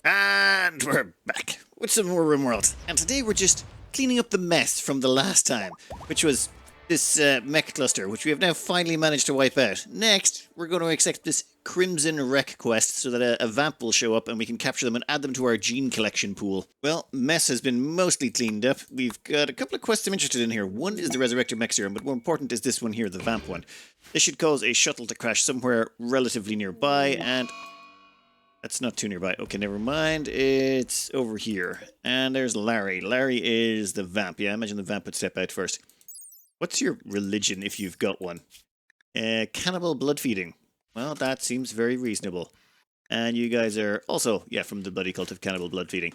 And we're back with some more Rimworld. And today we're just cleaning up the mess from the last time, which was this mech cluster, which we have now finally managed to wipe out. Next, we're going to accept this Crimson Wreck quest so that a vamp will show up and we can capture them and add them to our gene collection pool. Well, mess has been mostly cleaned up. We've got a couple of quests I'm interested in here. One is the Resurrector Mech Serum, but more important is this one here, the vamp one. This should cause a shuttle to crash somewhere relatively nearby, and that's not too nearby. Okay, never mind. It's over here. And there's Larry. Larry is the vamp. Yeah, I imagine the vamp would step out first. What's your religion if you've got one? Cannibal blood feeding. Well, that seems very reasonable. And you guys are also, yeah, from the bloody cult of cannibal blood feeding.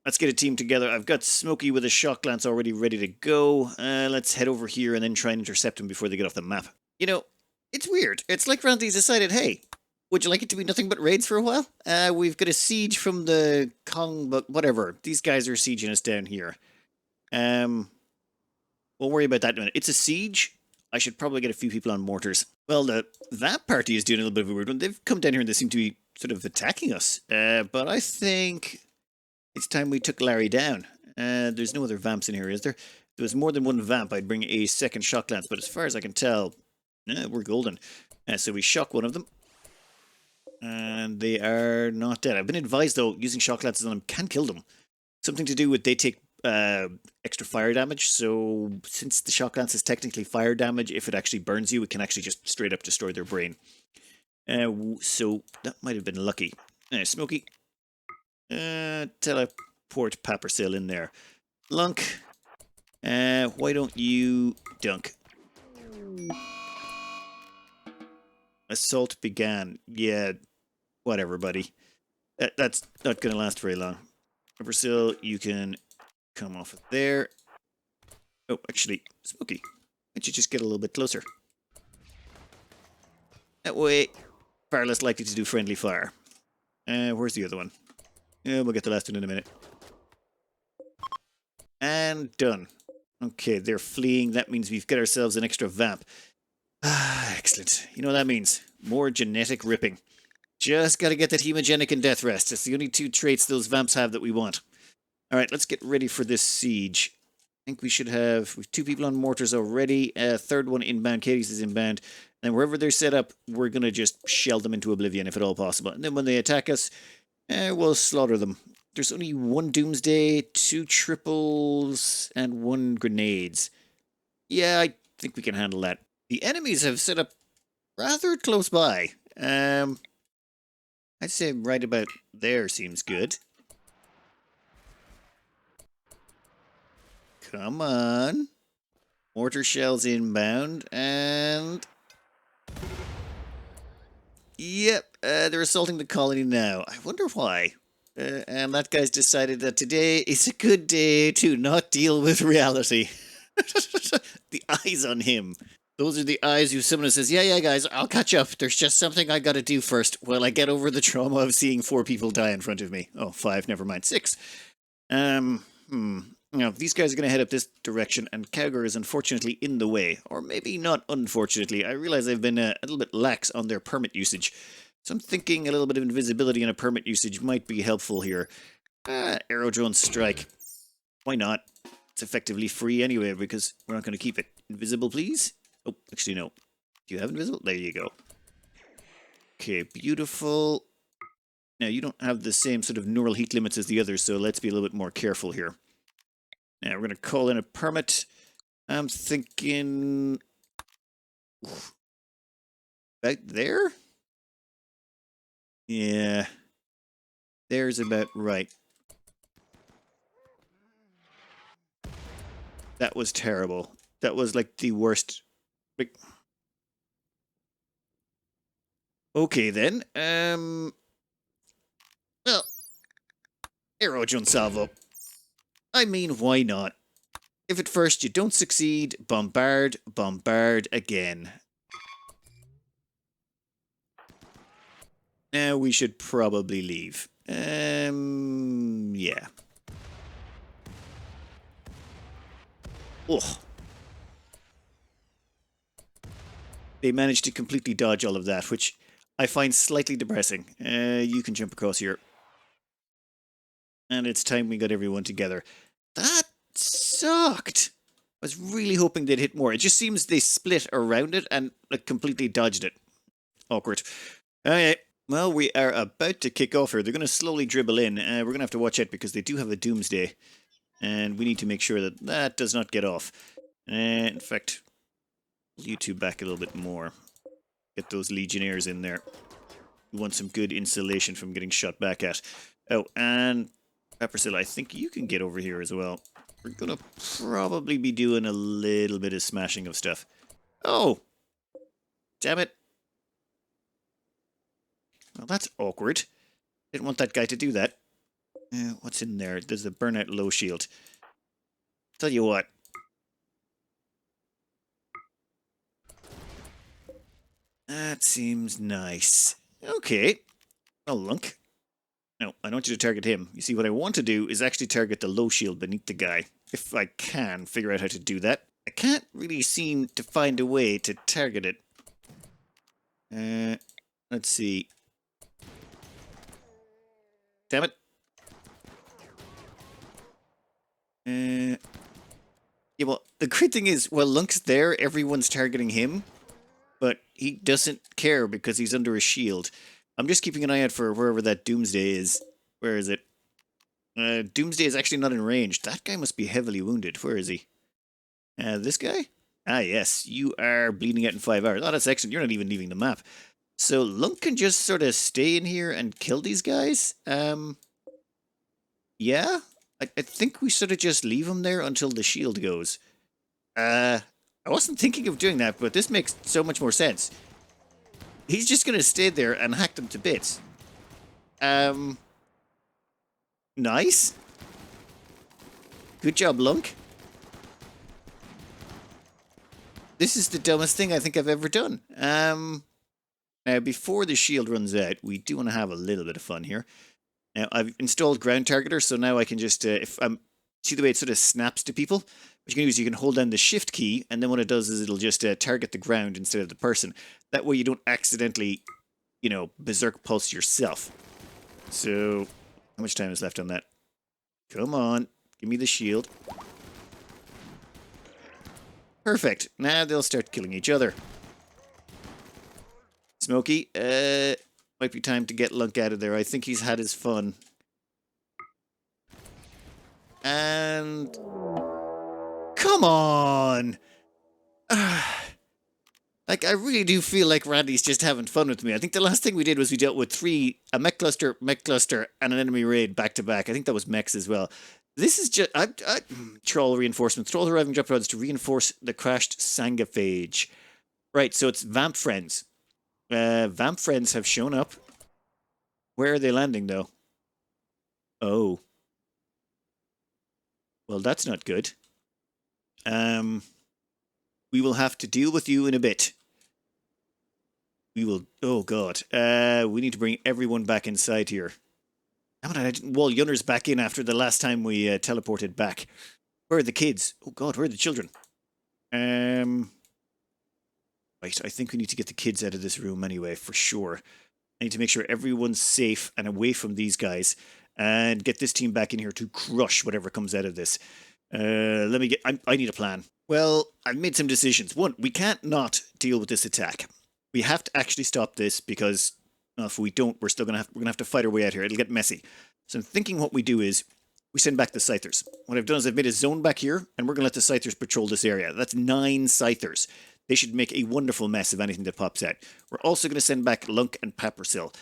Let's get a team together. I've got Smokey with a shock lance already ready to go. Let's head over here and then try and intercept them before they get off the map. You know, it's weird. It's like Randy's decided, hey, would you like it to be nothing but raids for a while? We've got a siege from the Kong, but whatever. These guys are sieging us down here. We'll worry about that in a minute. It's a siege. I should probably get a few people on mortars. Well, that party is doing a little bit of a weird one. They've come down here and they seem to be sort of attacking us. But I think it's time we took Larry down. There's no other vamps in here, is there? If there was more than one vamp, I'd bring a second shock lance. But as far as I can tell, we're golden. So we shock one of them. And they are not dead. I've been advised, though, using shock lances on them can kill them. Something to do with they take extra fire damage. So since the shock lance is technically fire damage, if it actually burns you, it can actually just straight up destroy their brain. So that might have been lucky. Smokey. Teleport Papercell in there. Lunk. Why don't you dunk? Assault began. Yeah, whatever, buddy. That's not going to last very long. Papercell, you can come off of there. Oh, actually, Smokey, why don't you just get a little bit closer? That way, far less likely to do friendly fire. Where's the other one? Yeah, we'll get the last one in a minute. And done. Okay, they're fleeing. That means we've got ourselves an extra vamp. Ah, excellent. You know what that means? More genetic ripping. Just gotta get that hemogenic and death rest. It's the only two traits those vamps have that we want. Alright, let's get ready for this siege. I think we should have... We've two people on mortars already. Third one inbound. Katie's is inbound. And wherever they're set up, we're gonna just shell them into oblivion if at all possible. And then when they attack us, we'll slaughter them. There's only one Doomsday, two triples, and one grenades. Yeah, I think we can handle that. The enemies have set up rather close by. I'd say right about there seems good. Come on. Mortar shells inbound, and... Yep, they're assaulting the colony now. I wonder why. And that guy's decided that today is a good day to not deal with reality. The eyes on him. Those are the eyes who someone says, yeah, guys, I'll catch up. There's just something I gotta do first while I get over the trauma of seeing 4 people die in front of me. Oh, 5, never mind, 6. Now, these guys are gonna head up this direction, and Cowger is unfortunately in the way. Or maybe not unfortunately. I realize I've been a little bit lax on their permit usage. So I'm thinking a little bit of invisibility and a permit usage might be helpful here. Aerodrone strike. Why not? It's effectively free anyway, because we're not gonna keep it. Invisible, please? Oh, actually, no. Do you have invisible? There you go. Okay, beautiful. Now, you don't have the same sort of neural heat limits as the others, so let's be a little bit more careful here. Now, we're going to call in a permit. I'm thinking... About there? Yeah. There's about right. That was terrible. That was like the worst... Okay then, well, Aerodrone salvo. I mean, why not? If at first you don't succeed, bombard again. Now we should probably leave. Yeah. Ugh. They managed to completely dodge all of that, which I find slightly depressing. You can jump across here. And it's time we got everyone together. That sucked. I was really hoping they'd hit more. It just seems they split around it and like completely dodged it. Awkward. Okay, well, we are about to kick off here. They're going to slowly dribble in. We're going to have to watch out because they do have a doomsday. And we need to make sure that that does not get off. In fact, pull you two back a little bit more. Get those legionnaires in there. We want some good insulation from getting shot back at. Oh, and Peppercilla, I think you can get over here as well. We're going to probably be doing a little bit of smashing of stuff. Oh! Damn it. Well, that's awkward. Didn't want that guy to do that. What's in there? There's a burnout low shield. Tell you what. That seems nice. Okay. Oh, Lunk. No, I don't want you to target him. You see, what I want to do is actually target the low shield beneath the guy. If I can figure out how to do that. I can't really seem to find a way to target it. Let's see. Damn it. Yeah, well, the great thing is, while Lunk's there, everyone's targeting him. But he doesn't care because he's under a shield. I'm just keeping an eye out for wherever that Doomsday is. Where is it? Doomsday is actually not in range. That guy must be heavily wounded. Where is he? This guy? Ah, yes. You are bleeding out in 5 hours. Oh, that's excellent. You're not even leaving the map. So Lunk can just sort of stay in here and kill these guys? Yeah? I think we sort of just leave him there until the shield goes. I wasn't thinking of doing that, but this makes so much more sense. He's just going to stay there and hack them to bits. Nice. Good job, Lunk. This is the dumbest thing I think I've ever done. Now, before the shield runs out, we do want to have a little bit of fun here. Now, I've installed Ground Targeter, so now I can just, see the way it sort of snaps to people? What you can do is you can hold down the Shift key, and then what it does is it'll just target the ground instead of the person. That way you don't accidentally, you know, berserk pulse yourself. So, how much time is left on that? Come on, give me the shield. Perfect. Now they'll start killing each other. Smokey, might be time to get Lunk out of there. I think he's had his fun. And... come on! Like, I really do feel like Randy's just having fun with me. I think the last thing we did was we dealt with a mech cluster, and an enemy raid back to back. I think that was mechs as well. This is just... troll reinforcements. Trolls arriving drop rods to reinforce the crashed Sangaphage. Right, so it's Vamp Friends. Vamp Friends have shown up. Where are they landing, though? Oh. Well, that's not good. We will have to deal with you in a bit. We will... oh, God. We need to bring everyone back inside here. How about I didn't wall Yunners back in after the last time we teleported back? Where are the kids? Oh, God, where are the children? Right, I think we need to get the kids out of this room anyway, for sure. I need to make sure everyone's safe and away from these guys. And get this team back in here to crush whatever comes out of this. Let me get... I need a plan. Well, I've made some decisions. One, we can't not deal with this attack. We have to actually stop this because if we don't, we're gonna have to fight our way out here. It'll get messy. So I'm thinking what we do is we send back the Scythers. What I've done is I've made a zone back here, and we're gonna let the Scythers patrol this area. That's 9 Scythers. They should make a wonderful mess of anything that pops out. We're also going to send back Lunk and Papersill.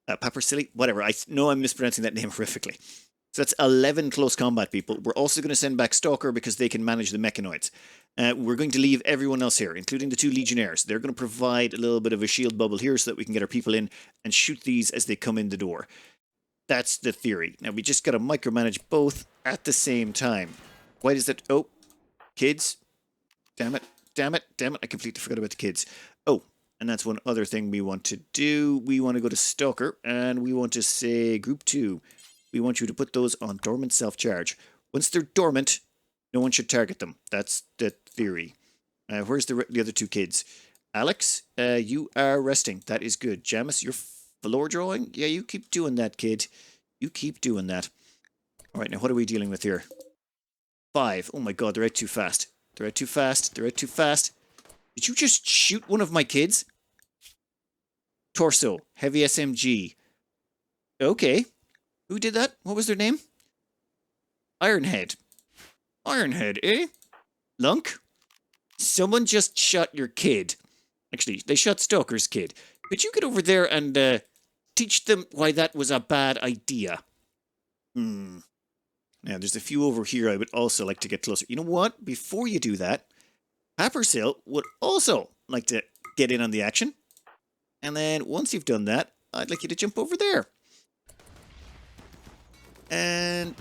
Papersilly? Whatever. I know I'm mispronouncing that name horrifically. So that's 11 close combat people. We're also going to send back Stalker because they can manage the mechanoids. We're going to leave everyone else here, including the 2 Legionnaires. They're going to provide a little bit of a shield bubble here so that we can get our people in and shoot these as they come in the door. That's the theory. Now, we just got to micromanage both at the same time. Why does that... oh, kids. Damn it. Damn it, I completely forgot about the kids. Oh, and that's one other thing we want to do. We want to go to Stalker, and we want to say, Group 2, we want you to put those on dormant self-charge. Once they're dormant, no one should target them. That's the theory. Where's the other 2 kids? Alex, you are resting. That is good. Jamis, you're floor drawing? Yeah, you keep doing that, kid. You keep doing that. All right, now what are we dealing with here? 5. Oh my god, they're out too fast. They're out too fast. They're out too fast. Did you just shoot one of my kids? Torso. Heavy SMG. Okay. Who did that? What was their name? Ironhead. Ironhead, eh? Lunk? Someone just shot your kid. Actually, they shot Stalker's kid. Could you get over there and teach them why that was a bad idea? Now, there's a few over here I would also like to get closer. You know what? Before you do that, Peppersill would also like to get in on the action. And then once you've done that, I'd like you to jump over there. And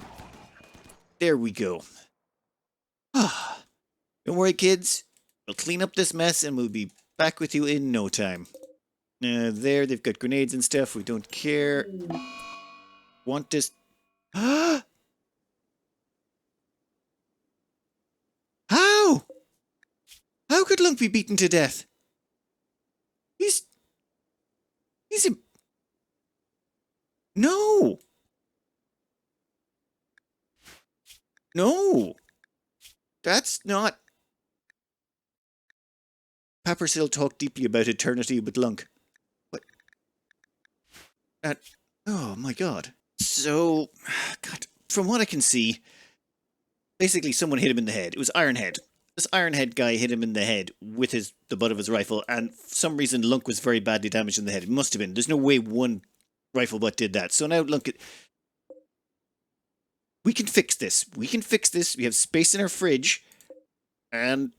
there we go. Don't worry, kids. We'll clean up this mess and we'll be back with you in no time. There, they've got grenades and stuff. We don't care. Want this... How? How could Lunk be beaten to death? He's a... No! No! That's not... Peppersill talked deeply about eternity with Lunk. What? Oh my god. So... God, from what I can see... Basically, someone hit him in the head. It was Ironhead. This Ironhead guy hit him in the head with the butt of his rifle, and for some reason Lunk was very badly damaged in the head. It must have been. There's no way one rifle butt did that. So now Lunk... We can fix this. We can fix this. We have space in our fridge. And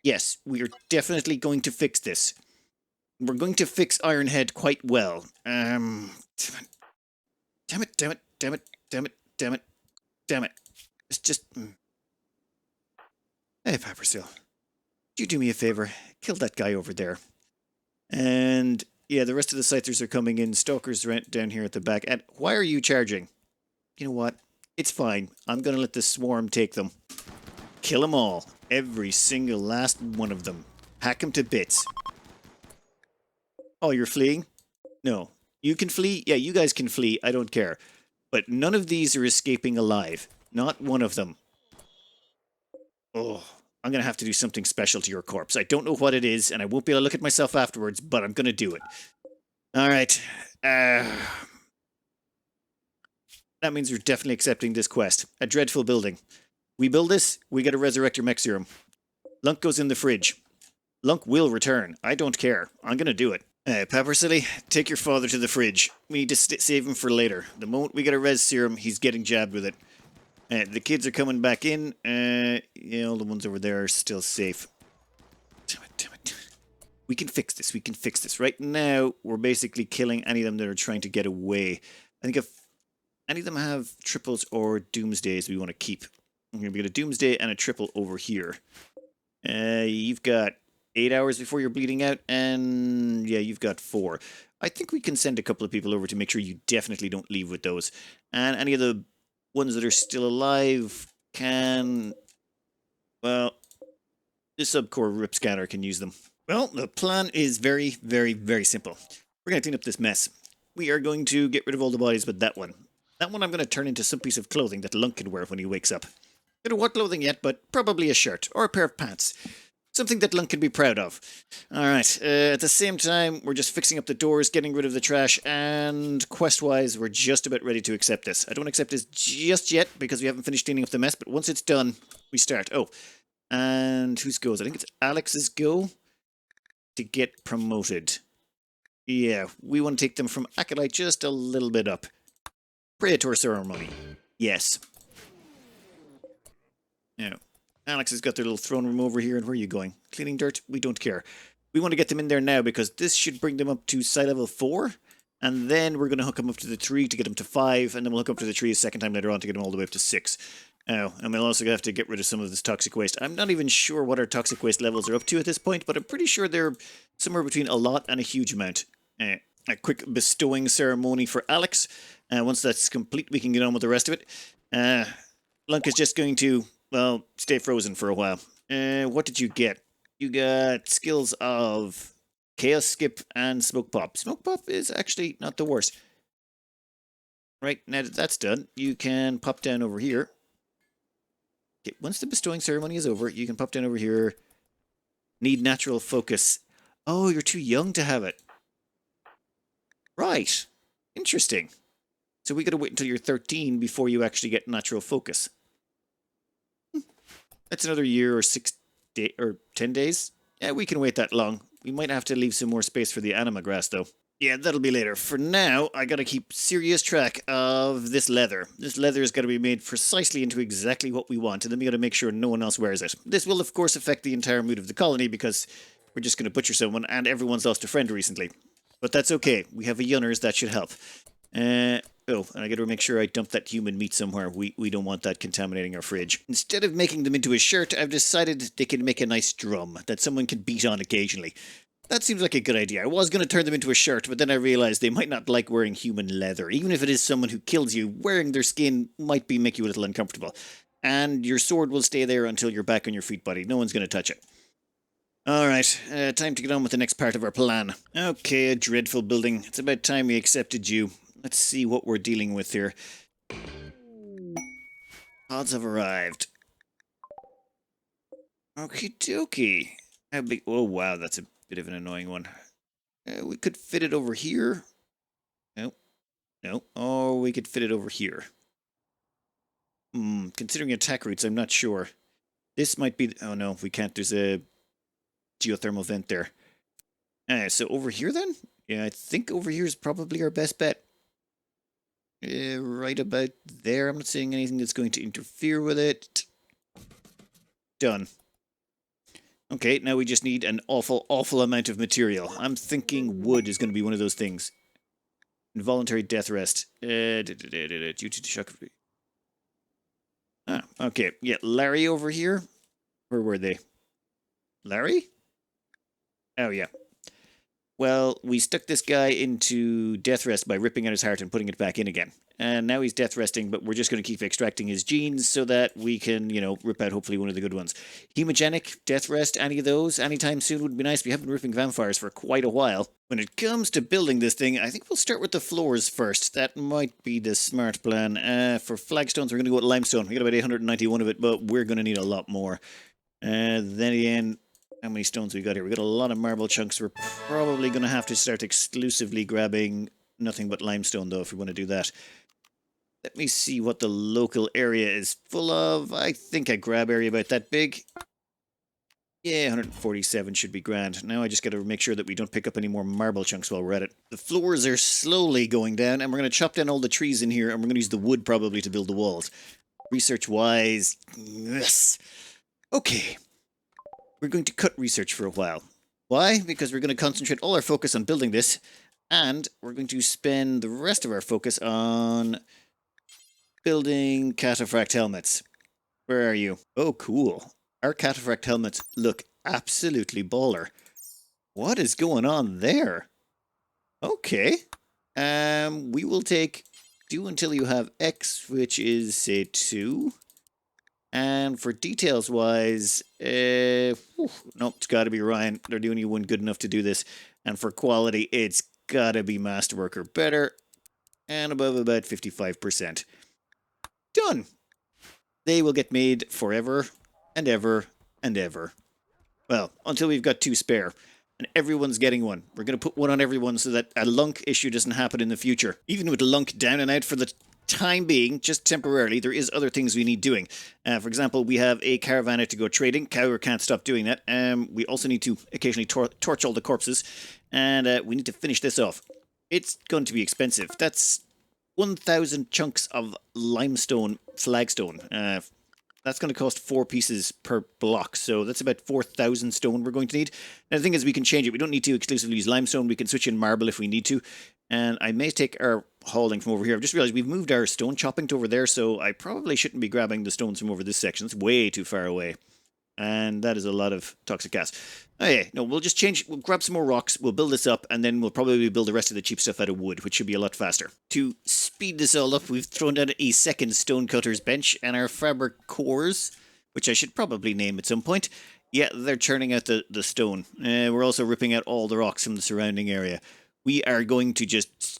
yes, we are definitely going to fix this. We're going to fix Ironhead quite well. Damn it, damn it, damn it, damn it, damn it, damn it. It's just... Hey, Peppersill. Could you do me a favor? Kill that guy over there. And yeah, the rest of the Scythers are coming in. Stalker's down here at the back. And why are you charging? You know what? It's fine. I'm going to let the swarm take them. Kill them all. Every single last one of them. Hack them to bits. Oh, you're fleeing? No. You can flee? Yeah, you guys can flee. I don't care. But none of these are escaping alive. Not one of them. Oh, I'm going to have to do something special to your corpse. I don't know what it is, and I won't be able to look at myself afterwards, but I'm going to do it. Alright. That means we're definitely accepting this quest. A dreadful building. We build this, we get a resurrector mech serum. Lunk goes in the fridge. Lunk will return. I don't care. I'm going to do it. Peppersilly, take your father to the fridge. We need to save him for later. The moment we get a res serum, he's getting jabbed with it. The kids are coming back in. Yeah, all the ones over there are still safe. Damn it, damn it. We can fix this. We can fix this. Right now, we're basically killing any of them that are trying to get away. I think if any of them have triples or doomsdays we want to keep. I'm going to get a doomsday and a triple over here. You've got 8 hours before you're bleeding out, and yeah, you've got 4. I think we can send a couple of people over to make sure you definitely don't leave with those. And any of the ones that are still alive can... Well, the subcore rip scanner can use them. Well, the plan is very, very, very simple. We're going to clean up this mess. We are going to get rid of all the bodies but that one. That one I'm going to turn into some piece of clothing that Lunk can wear when he wakes up. Don't know what clothing yet, but probably a shirt or a pair of pants. Something that Lunk can be proud of. Alright, at the same time, we're just fixing up the doors, getting rid of the trash, and quest-wise, we're just about ready to accept this. I don't accept this just yet, because we haven't finished cleaning up the mess, but once it's done, we start. Oh, and whose goes? I think it's Alex's go to get promoted. Yeah, we want to take them from Acolyte just a little bit up. Praetor ceremony. Yes. Now, Alex has got their little throne room over here, and where are you going? Cleaning dirt? We don't care. We want to get them in there now, because this should bring them up to site level 4, and then we're going to hook them up to the 3 to get them to 5, and then we'll hook up to the 3 a second time later on to get them all the way up to 6. Oh, and we'll also have to get rid of some of this toxic waste. I'm not even sure what our toxic waste levels are up to at this point, but I'm pretty sure they're somewhere between a lot and a huge amount. A quick bestowing ceremony for Alex. Once that's complete, we can get on with the rest of it. Lunk is just going to... well, stay frozen for a while. What did you get? You got skills of Chaos Skip and Smoke Pop. Smoke Pop is actually not the worst. Right, now that that's done, you can pop down over here. Okay, once the bestowing ceremony is over, you can pop down over here. Need natural focus. Oh, you're too young to have it. Right. Interesting. So we gotta wait until you're 13 before you actually get natural focus. That's another year or 6 days or 10 days. Yeah, we can wait that long. We might have to leave some more space for the anima grass, though. Yeah, that'll be later. For now, I gotta keep serious track of this leather. This leather is gotta be made precisely into exactly what we want, and then we gotta make sure no one else wears it. This will, of course, affect the entire mood of the colony, because we're just gonna butcher someone, and everyone's lost a friend recently. But that's okay. We have a Yunners that should help. Oh, and I gotta make sure I dump that human meat somewhere. We don't want that contaminating our fridge. Instead of making them into a shirt, I've decided they can make a nice drum that someone can beat on occasionally. That seems like a good idea. I was going to turn them into a shirt, but then I realized they might not like wearing human leather. Even if it is someone who kills you, wearing their skin might make you a little uncomfortable. And your sword will stay there until you're back on your feet, buddy. No one's going to touch it. Alright, time to get on with the next part of our plan. Okay, a dreadful building. It's about time we accepted you. Let's see what we're dealing with here. Pods have arrived. Okie dokie. How big? Oh, wow, that's a bit of an annoying one. We could fit it over here. No. No. Or we could fit it over here. Considering attack routes, I'm not sure. This might be... Oh, no, we can't. There's a geothermal vent there. So over here, then? Yeah, I think over here is probably our best bet. Right about there. I'm not seeing anything that's going to interfere with it. Done. Okay, now we just need an awful amount of material. I'm thinking wood is going to be one of those things. Involuntary death rest. Due to shock. Ah, okay. Yeah, Larry over here. Where were they? Larry? Oh, yeah. Well, we stuck this guy into death rest by ripping out his heart and putting it back in again. And now he's death resting, but we're just going to keep extracting his genes so that we can, you know, rip out hopefully one of the good ones. Hemogenic, death rest, any of those, anytime soon would be nice. We have been ripping vampires for quite a while. When it comes to building this thing, I think we'll start with the floors first. That might be the smart plan. For flagstones, we're going to go with limestone. We got about 891 of it, but we're going to need a lot more. Then again... How many stones we got here? We got a lot of marble chunks. We're probably going to have to start exclusively grabbing nothing but limestone, though, if we want to do that. Let me see what the local area is full of. I think a grab area about that big. Yeah, 147 should be grand. Now I just got to make sure that we don't pick up any more marble chunks while we're at it. The floors are slowly going down, and we're going to chop down all the trees in here, and we're going to use the wood probably to build the walls. Research-wise, yes. Okay. We're going to cut research for a while. Why? Because we're going to concentrate all our focus on building this, and we're going to spend the rest of our focus on building cataphract helmets. Where are you? Oh, cool. Our cataphract helmets look absolutely baller. What is going on there? Okay. We will take do until you have X, which is, say, 2. And for details-wise, nope, it's got to be Ryan. They're doing you one good enough to do this. And for quality, it's got to be Masterwork or better. And above about 55%. Done! They will get made forever and ever and ever. Well, until we've got 2 spare. And everyone's getting one. We're going to put one on everyone so that a lunk issue doesn't happen in the future. Even with lunk down and out for the time being, just temporarily, there is other things we need doing. For example, we have a caravaner to go trading. Cower can't stop doing that. We also need to occasionally torch all the corpses. And we need to finish this off. It's going to be expensive. That's 1,000 chunks of limestone flagstone. That's going to cost 4 pieces per block, so that's about 4,000 stone we're going to need. And the thing is, we can change it. We don't need to exclusively use limestone. We can switch in marble if we need to. And I may take our hauling from over here. I've just realized we've moved our stone chopping to over there, so I probably shouldn't be grabbing the stones from over this section. It's way too far away. And that is a lot of toxic gas. Oh yeah, no, we'll just change, we'll grab some more rocks, we'll build this up, and then we'll probably build the rest of the cheap stuff out of wood, which should be a lot faster. To speed this all up, we've thrown down a second stonecutter's bench, and our fabric cores, which I should probably name at some point. Yeah, they're churning out the stone. We're also ripping out all the rocks from the surrounding area. We are going to just...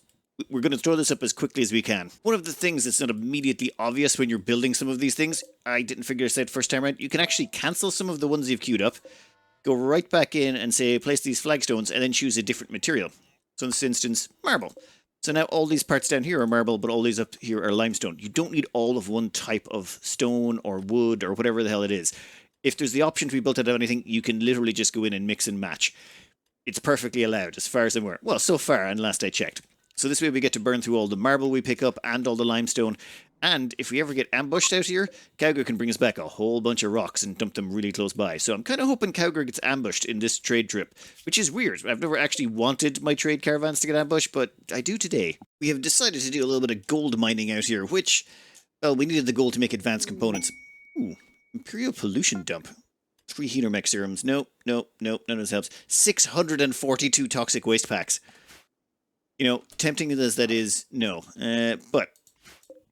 We're going to throw this up as quickly as we can. One of the things that's not immediately obvious when you're building some of these things, I didn't figure this out first time around, you can actually cancel some of the ones you've queued up, go right back in and say place these flagstones and then choose a different material. So in this instance, marble. So now all these parts down here are marble, but all these up here are limestone. You don't need all of one type of stone or wood or whatever the hell it is. If there's the option to be built out of anything, you can literally just go in and mix and match. It's perfectly allowed as far as I'm aware. Well, so far, and last I checked. So this way we get to burn through all the marble we pick up and all the limestone. And if we ever get ambushed out here, Cowger can bring us back a whole bunch of rocks and dump them really close by. So I'm kind of hoping Cowger gets ambushed in this trade trip, which is weird. I've never actually wanted my trade caravans to get ambushed, but I do today. We have decided to do a little bit of gold mining out here, which, well, we needed the gold to make advanced components. Ooh, Imperial Pollution Dump. 3 heater mech serums. Nope, none of this helps. 642 toxic waste packs. You know, tempting as that is, no. But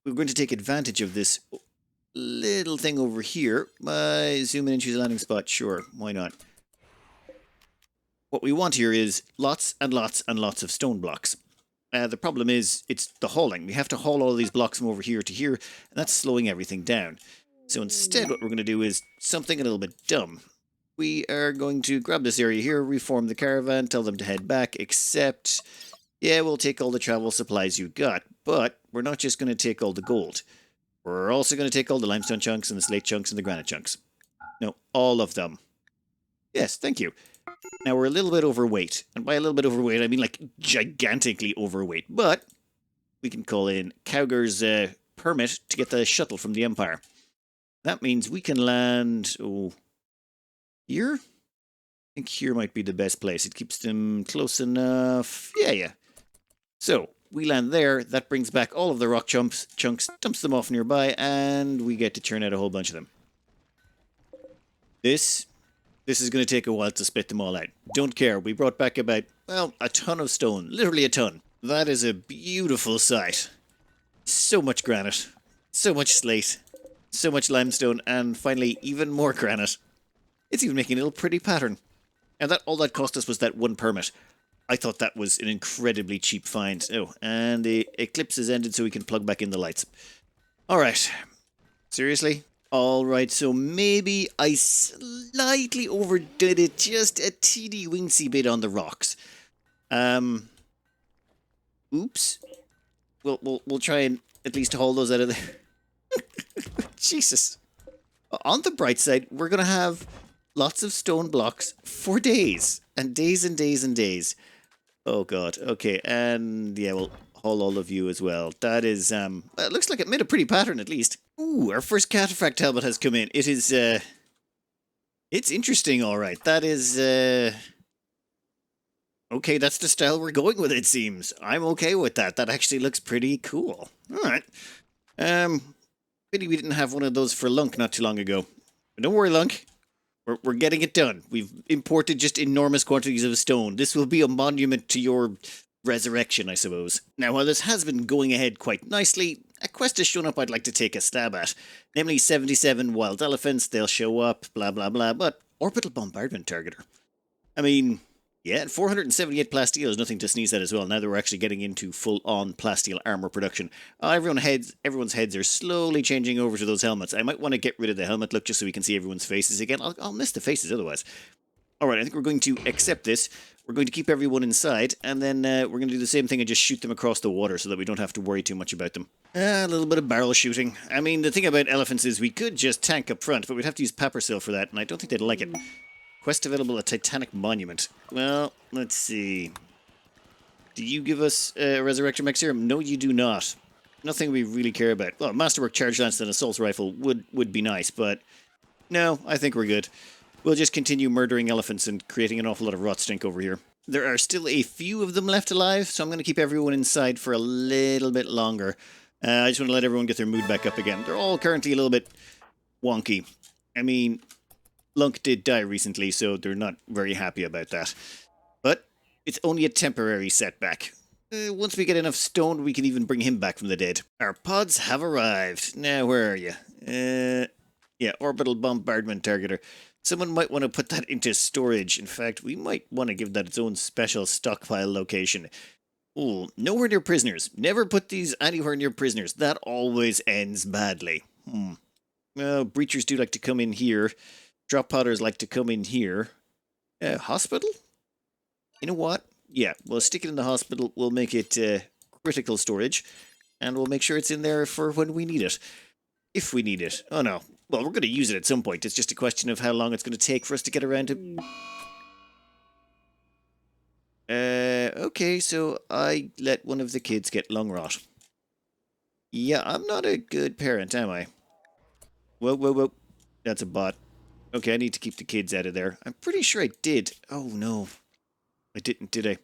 we're going to take advantage of this little thing over here by zooming in and choose a landing spot. Sure, why not? What we want here is lots and lots and lots of stone blocks. The problem is, it's the hauling. We have to haul all these blocks from over here to here, and that's slowing everything down. So instead, what we're going to do is something a little bit dumb. We are going to grab this area here, reform the caravan, tell them to head back, except, yeah, we'll take all the travel supplies you got, but we're not just going to take all the gold. We're also going to take all the limestone chunks and the slate chunks and the granite chunks. No, all of them. Yes, thank you. Now, we're a little bit overweight, and by a little bit overweight, I mean like gigantically overweight, but we can call in Cowger's permit to get the shuttle from the Empire. That means we can land, here? I think here might be the best place. It keeps them close enough. Yeah. So, we land there. That brings back all of the rock chunks, dumps them off nearby, and we get to churn out a whole bunch of them. This is going to take a while to spit them all out. Don't care. We brought back about, well, a ton of stone. Literally a ton. That is a beautiful sight. So much granite. So much slate. So much limestone, and finally, even more granite. It's even making a little pretty pattern. And all that cost us was that one permit. I thought that was an incredibly cheap find. Oh, and the eclipse has ended so we can plug back in the lights. Alright. Seriously? Alright, so maybe I slightly overdid it just a teeny weensy bit on the rocks. Oops. We'll try and at least haul those out of there. Jesus. On the bright side, we're going to have lots of stone blocks for days. And days and days and days. Oh, God. Okay, and yeah, we'll haul all of you as well. That is, it looks like it made a pretty pattern, at least. Ooh, our first cataphract helmet has come in. It is, it's interesting, all right. That is, okay, that's the style we're going with, it seems. I'm okay with that. That actually looks pretty cool. All right. Pity we didn't have one of those for Lunk not too long ago. But don't worry, Lunk. We're getting it done. We've imported just enormous quantities of stone. This will be a monument to your resurrection, I suppose. Now, while this has been going ahead quite nicely, a quest has shown up I'd like to take a stab at. Namely 77 wild elephants. They'll show up, blah, blah, blah. But orbital bombardment targeter. I mean, yeah, 478 plasteel is nothing to sneeze at as well, now that we're actually getting into full-on plasteel armor production. Everyone's heads are slowly changing over to those helmets. I might want to get rid of the helmet look just so we can see everyone's faces again. I'll miss the faces otherwise. Alright, I think we're going to accept this. We're going to keep everyone inside, and then we're going to do the same thing and just shoot them across the water so that we don't have to worry too much about them. A little bit of barrel shooting. I mean, the thing about elephants is we could just tank up front, but we'd have to use Papersil for that, and I don't think they'd like it. Quest available at Titanic Monument. Well, let's see. Do you give us a Resurrection Mech Serum? No, you do not. Nothing we really care about. Well, Masterwork Charge Lance and Assault Rifle would be nice, but no, I think we're good. We'll just continue murdering elephants and creating an awful lot of rot stink over here. There are still a few of them left alive, so I'm going to keep everyone inside for a little bit longer. I just want to let everyone get their mood back up again. They're all currently a little bit wonky. I mean, Lunk did die recently, so they're not very happy about that. But it's only a temporary setback. Once we get enough stone, we can even bring him back from the dead. Our pods have arrived. Now, where are you? Yeah, orbital bombardment targeter. Someone might want to put that into storage. In fact, we might want to give that its own special stockpile location. Oh, nowhere near prisoners. Never put these anywhere near prisoners. That always ends badly. Well, breachers do like to come in here. Drop potters like to come in here. Hospital? You know what? Yeah, we'll stick it in the hospital. We'll make it critical storage. And we'll make sure it's in there for when we need it. If we need it. Oh no. Well, we're going to use it at some point. It's just a question of how long it's going to take for us to get around to... Okay, so I let one of the kids get lung rot. Yeah, I'm not a good parent, am I? Whoa, whoa, whoa. That's a bot. Okay, I need to keep the kids out of there. I'm pretty sure I did. Oh, no. I didn't, did I?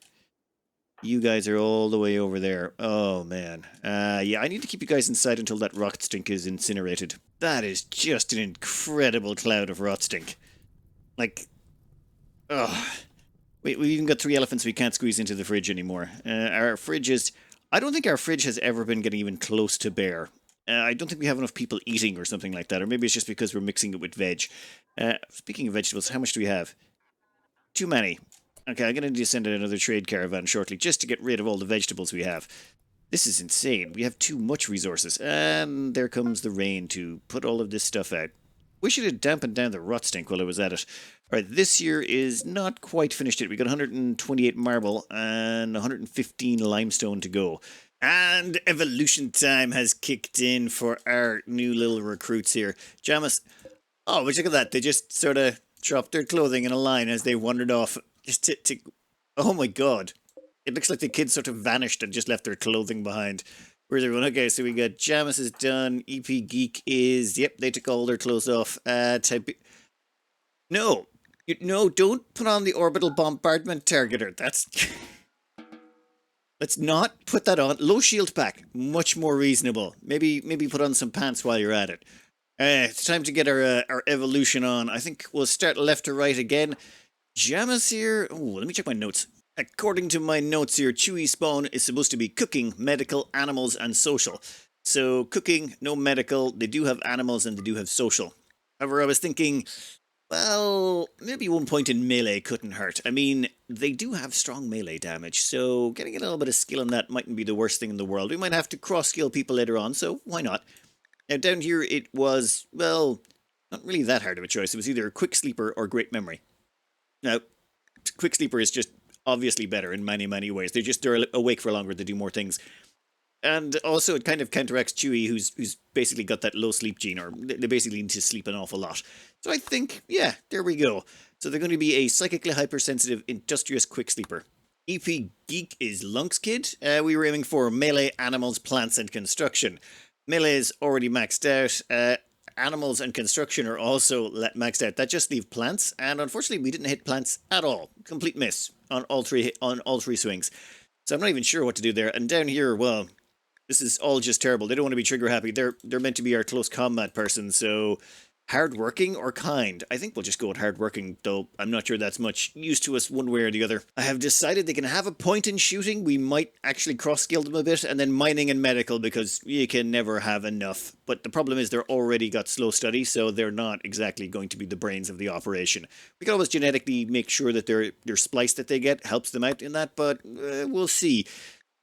You guys are all the way over there. Oh, man. Yeah, I need to keep you guys inside until that rot stink is incinerated. That is just an incredible cloud of rot stink. Like, ugh. We've even got 3 elephants we can't squeeze into the fridge anymore. Our fridge is... I don't think our fridge has ever been getting even close to bare. I don't think we have enough people eating or something like that. Or maybe it's just because we're mixing it with veg. Speaking of vegetables, how much do we have? Too many. Okay, I'm going to need to send out another trade caravan shortly just to get rid of all the vegetables we have. This is insane. We have too much resources. And there comes the rain to put all of this stuff out. Wish it had dampened down the rot stink while I was at it. Alright, this year is not quite finished yet. We got 128 marble and 115 limestone to go. And evolution time has kicked in for our new little recruits here. Jamas. Oh, but look at that. They just sort of dropped their clothing in a line as they wandered off. Just to... Oh my god. It looks like the kids sort of vanished and just left their clothing behind. Where's everyone? Okay, so we got Jamas is done. EP Geek is... Yep, they took all their clothes off. No. No, don't put on the orbital bombardment targeter. That's... Let's not put that on. Low shield pack. Much more reasonable. Maybe put on some pants while you're at it. It's time to get our evolution on. I think we'll start left to right again. Jamas here... Oh, let me check my notes. According to my notes here, Chewy spawn is supposed to be cooking, medical, animals, and social. So, cooking, no medical, they do have animals and they do have social. However, I was thinking, well, maybe 1 point in melee couldn't hurt. I mean, they do have strong melee damage, so getting a little bit of skill in that mightn't be the worst thing in the world. We might have to cross-skill people later on, so why not? Now, down here it was, well, not really that hard of a choice. It was either Quick Sleeper or Great Memory. Now, Quick Sleeper is just obviously better in many, many ways. They're awake for longer, they do more things. And also it kind of counteracts Chewy, who's basically got that low sleep gene, or they basically need to sleep an awful lot. So I think, yeah, there we go. So they're going to be a psychically hypersensitive, industrious quick sleeper. EP Geek is Lunk's kid. We were aiming for melee, animals, plants, and construction. Melee is already maxed out. Animals and construction are also maxed out. That just leave plants, and unfortunately we didn't hit plants at all. Complete miss on all three swings. So I'm not even sure what to do there. And down here, well, this is all just terrible. They don't want to be trigger happy. They're meant to be our close combat person, so hardworking or kind? I think we'll just go with hardworking, though I'm not sure that's much use to us one way or the other. I have decided they can have a point in shooting. We might actually cross-skill them a bit, and then mining and medical, because you can never have enough. But the problem is they're already got slow study, so they're not exactly going to be the brains of the operation. We can always genetically make sure that their splice that they get helps them out in that, but we'll see.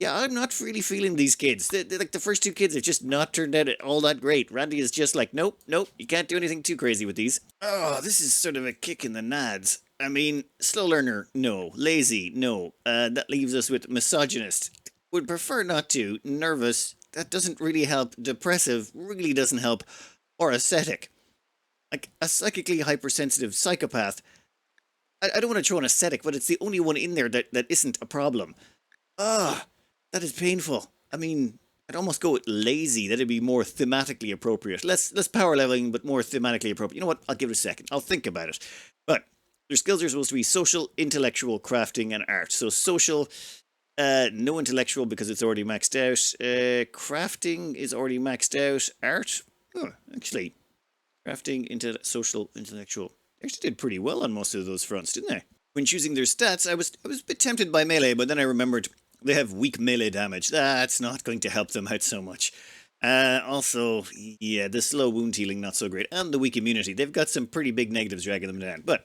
Yeah, I'm not really feeling these kids. Like the first 2 kids have just not turned out all that great. Randy is just like, nope, you can't do anything too crazy with these. Oh, this is sort of a kick in the nads. I mean, slow learner, no. Lazy, no. That leaves us with misogynist. Would prefer not to. Nervous, that doesn't really help. Depressive really doesn't help. Or ascetic. Like a psychically hypersensitive psychopath. I don't want to throw an ascetic, but it's the only one in there that isn't a problem. Ugh. That is painful. I mean, I'd almost go with lazy. That'd be more thematically appropriate. Less power leveling, but more thematically appropriate. You know what? I'll give it a second. I'll think about it. But their skills are supposed to be social, intellectual, crafting, and art. So social, no intellectual because it's already maxed out. Crafting is already maxed out. Art, actually, crafting, social, intellectual. They actually did pretty well on most of those fronts, didn't they? When choosing their stats, I was a bit tempted by melee, but then I remembered they have weak melee damage. That's not going to help them out so much. Also, yeah, the slow wound healing, not so great. And the weak immunity. They've got some pretty big negatives dragging them down. But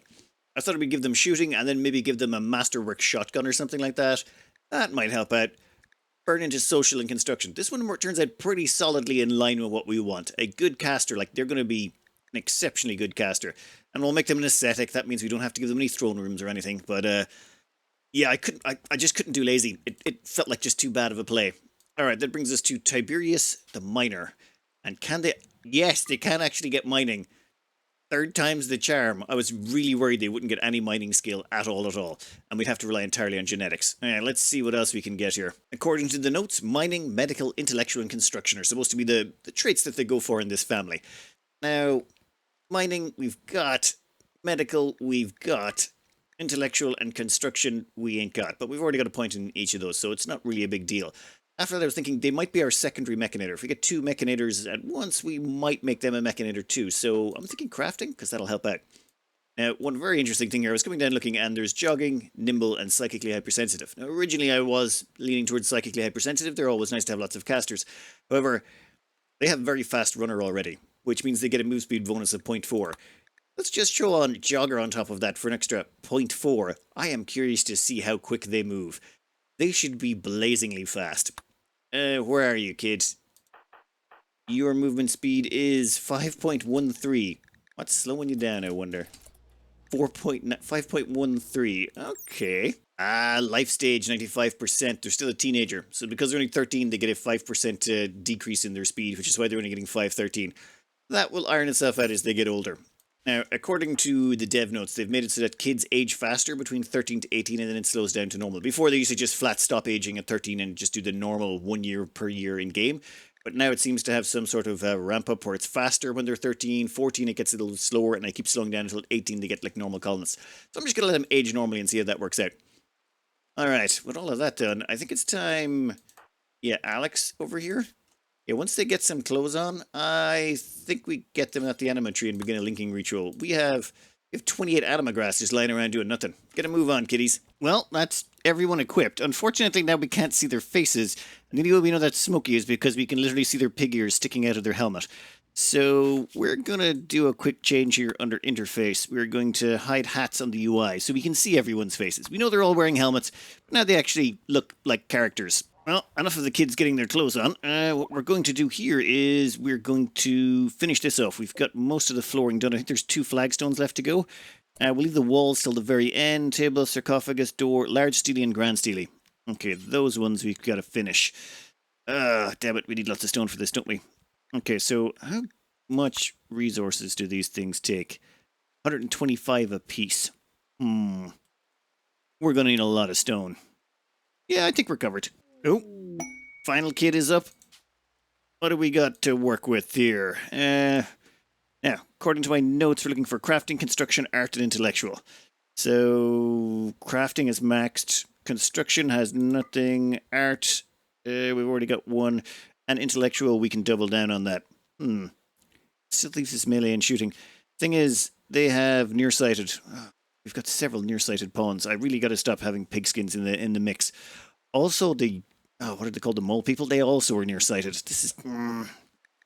I thought we'd give them shooting and then maybe give them a masterwork shotgun or something like that. That might help out. burn into social and construction. This one turns out pretty solidly in line with what we want. A good caster, like they're going to be an exceptionally good caster. And we'll make them an aesthetic. That means we don't have to give them any throne rooms or anything. But yeah, I just couldn't do lazy. It felt like just too bad of a play. All right, that brings us to Tiberius the Miner. And can they... Yes, they can actually get mining. Third time's the charm. I was really worried they wouldn't get any mining skill at all. And we'd have to rely entirely on genetics. Let's see what else we can get here. According to the notes, mining, medical, intellectual, and construction are supposed to be the traits that they go for in this family. Now, mining, we've got. Medical, we've got. Intellectual and construction, we ain't got. But we've already got a point in each of those, so it's not really a big deal. After that, I was thinking they might be our secondary mechanator. If we get 2 mechanators at once, we might make them a mechanator too. So I'm thinking crafting, because that'll help out. Now, one very interesting thing here, I was coming down looking, and there's jogging, nimble, and psychically hypersensitive. Now, originally I was leaning towards psychically hypersensitive. They're always nice to have lots of casters. However, they have very fast runner already, which means they get a move speed bonus of 0.4. Let's just throw on jogger on top of that for an extra 0.4. I am curious to see how quick they move. They should be blazingly fast. Where are you, kid? Your movement speed is 5.13. What's slowing you down, I wonder? 5.13. Okay. Life stage, 95%. They're still a teenager. So because they're only 13, they get a 5% decrease in their speed, which is why they're only getting 5.13. That will iron itself out as they get older. Now, according to the dev notes, they've made it so that kids age faster between 13 to 18 and then it slows down to normal. Before, they used to just flat stop aging at 13 and just do the normal 1 year per year in game. But now it seems to have some sort of ramp up where it's faster when they're 13, 14 it gets a little slower, and it keeps slowing down until 18 they get like normal colonists. So I'm just going to let them age normally and see how that works out. Alright, with all of that done, I think it's time... Yeah, Alex over here? Yeah, once they get some clothes on, I think we get them at the anima tree and begin a linking ritual. We have 28 anima grass just lying around doing nothing. Get a move on, kiddies. Well, that's everyone equipped. Unfortunately, now we can't see their faces. And the only way we know that's smoky is because we can literally see their pig ears sticking out of their helmet. So we're going to do a quick change here under interface. We're going to hide hats on the UI so we can see everyone's faces. We know they're all wearing helmets, but now they actually look like characters. Well, enough of the kids getting their clothes on. What we're going to do here is we're going to finish this off. We've got most of the flooring done. I think there's 2 flagstones left to go. We'll leave the walls till the very end. Table, sarcophagus, door, large steely and grand steely. Okay, those ones we've got to finish. Damn it, we need lots of stone for this, don't we? Okay, so how much resources do these things take? 125 apiece. We're going to need a lot of stone. Yeah, I think we're covered. Oh, final kid is up. What do we got to work with here? Now, according to my notes, we're looking for crafting, construction, art, and intellectual. So, crafting is maxed. Construction has nothing. Art, we've already got 1. And intellectual, we can double down on that. Still leaves us melee and shooting. Thing is, they have nearsighted. We've got several nearsighted pawns. I really got to stop having pigskins in the mix. Also, the... what are they called? The mole people? They also are nearsighted. This is... we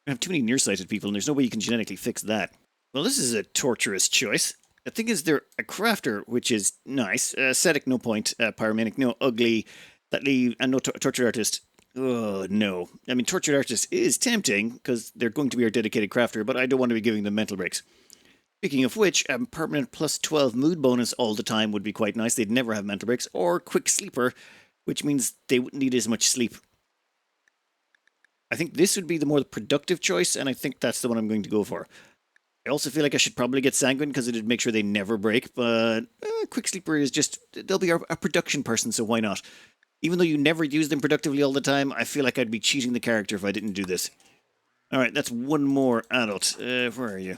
have too many nearsighted people, and there's no way you can genetically fix that. Well, this is a torturous choice. The thing is, they're a crafter, which is nice. Ascetic, no point. Pyromanic, no. Ugly. That leave... And no tortured artist. Oh, no. I mean, tortured artist is tempting, because they're going to be our dedicated crafter, but I don't want to be giving them mental breaks. Speaking of which, a permanent plus 12 mood bonus all the time would be quite nice. They'd never have mental breaks. Or quick sleeper, which means they wouldn't need as much sleep. I think this would be the more productive choice, and I think that's the one I'm going to go for. I also feel like I should probably get sanguine, because it'd make sure they never break, but quick sleeper is just... They'll be a production person, so why not? Even though you never use them productively all the time, I feel like I'd be cheating the character if I didn't do this. Alright, that's 1 more adult. Where are you?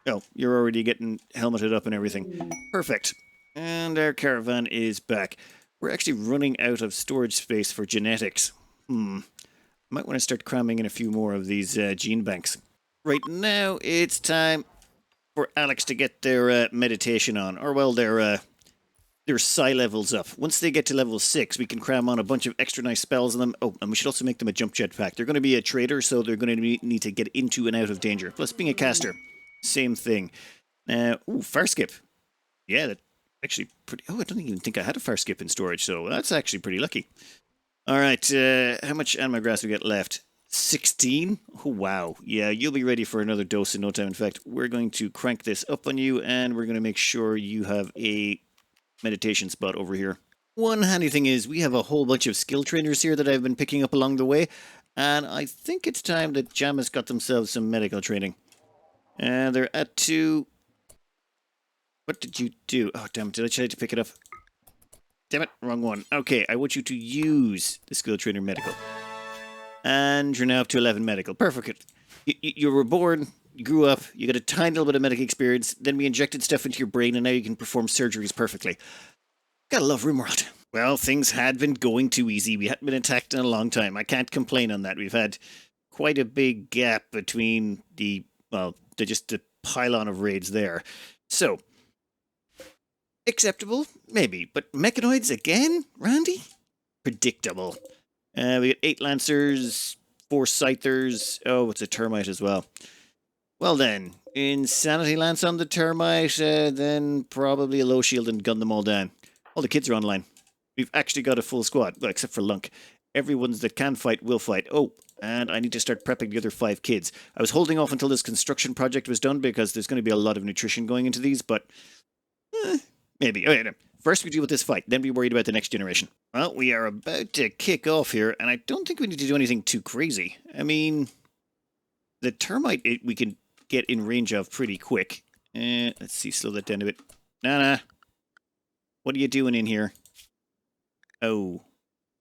Oh, you're already getting helmeted up and everything. Perfect. And our caravan is back. We're actually running out of storage space for genetics. Might want to start cramming in a few more of these gene banks. Right now, it's time for Alex to get their meditation on. Or, well, their psi levels up. Once they get to level 6, we can cram on a bunch of extra nice spells on them. Oh, and we should also make them a jump jetpack. They're going to be a trader, so they're going to need to get into and out of danger. Plus, being a caster, same thing. Far skip. Yeah, that's actually pretty... Oh, I don't even think I had a far skip in storage, so that's actually pretty lucky. Alright, how much animal grass we got left? 16? Oh, wow. Yeah, you'll be ready for another dose in no time. In fact, we're going to crank this up on you, and we're going to make sure you have a meditation spot over here. One handy thing is we have a whole bunch of skill trainers here that I've been picking up along the way, and I think it's time that Jammas got themselves some medical training. And they're at 2. What did you do? Oh, damn it, did I try to pick it up? Damn it, wrong one. Okay, I want you to use the skill trainer medical. And you're now up to 11 medical. Perfect. You were born, you grew up, you got a tiny little bit of medical experience, then we injected stuff into your brain, and now you can perform surgeries perfectly. Gotta love Rimworld. Well, things had been going too easy. We hadn't been attacked in a long time. I can't complain on that. We've had quite a big gap between the pylon of raids there. So, acceptable? Maybe. But mechanoids again, Randy? Predictable. We got 8 Lancers, 4 Scythers. Oh, it's a Termite as well. Well then, Insanity Lance on the Termite, then probably a low shield and gun them all down. All the kids are online. We've actually got a full squad, well, except for Lunk. Everyone's that can fight will fight. Oh, and I need to start prepping the other 5 kids. I was holding off until this construction project was done because there's going to be a lot of nutrition going into these, but maybe. Oh, yeah, no. First we deal with this fight, then be worried about the next generation. Well, we are about to kick off here, and I don't think we need to do anything too crazy. I mean, the termite we can get in range of pretty quick. Let's see, slow that down a bit. Nah. What are you doing in here? Oh,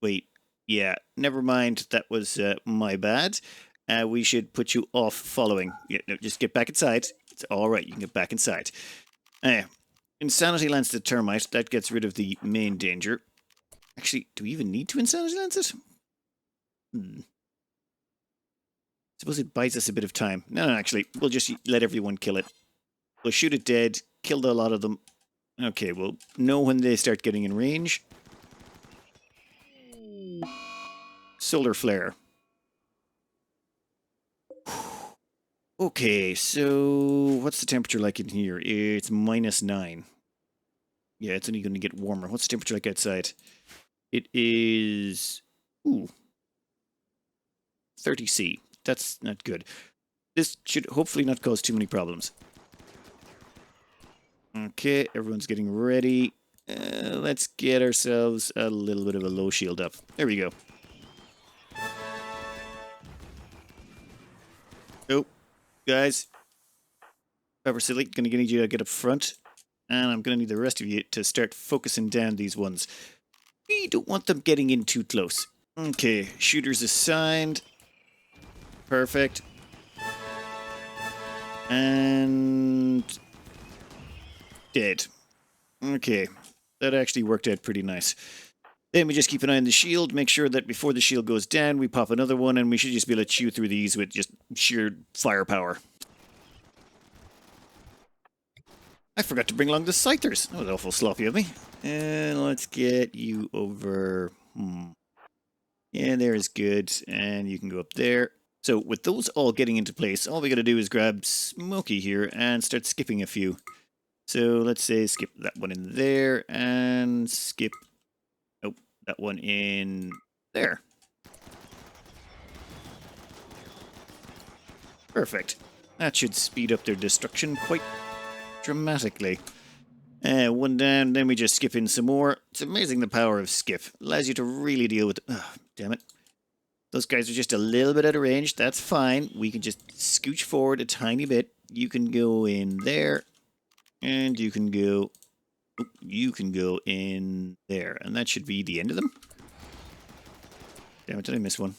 wait. Yeah, never mind. That was my bad. We should put you off following. Yeah, no, just get back inside. It's all right. You can get back inside. Insanity Lance the Termite. That gets rid of the main danger. Actually, do we even need to Insanity Lance it? Suppose it buys us a bit of time. No, actually, we'll just let everyone kill it. We'll shoot it dead, kill a lot of them. Okay, we'll know when they start getting in range. Solar Flare. Okay, so what's the temperature like in here? It's -9. Yeah, it's only going to get warmer. What's the temperature like outside? It is 30°C. That's not good. This should hopefully not cause too many problems. Okay, everyone's getting ready. Let's get ourselves a little bit of a low shield up. There we go. Oh, guys. Pepper Silly, gonna need you to get up front. And I'm gonna need the rest of you to start focusing down these ones. We don't want them getting in too close. Okay, shooters assigned. Perfect. And dead. Okay, that actually worked out pretty nice. Then we just keep an eye on the shield, make sure that before the shield goes down, we pop another one, and we should just be able to chew through these with just sheer firepower. I forgot to bring along the Scythers. That was awful sloppy of me. And let's get you over. Yeah, there is good. And you can go up there. So with those all getting into place, all we got to do is grab Smokey here and start skipping a few. So let's say skip that one in there and skip that one in there. Perfect. That should speed up their destruction quite dramatically. One down, then we just skip in some more. It's amazing the power of skip. Allows you to really deal with... Oh, damn it. Those guys are just a little bit out of range. That's fine. We can just scooch forward a tiny bit. You can go in there. And you can go... You can go in there. And that should be the end of them. Damn it, did I miss one?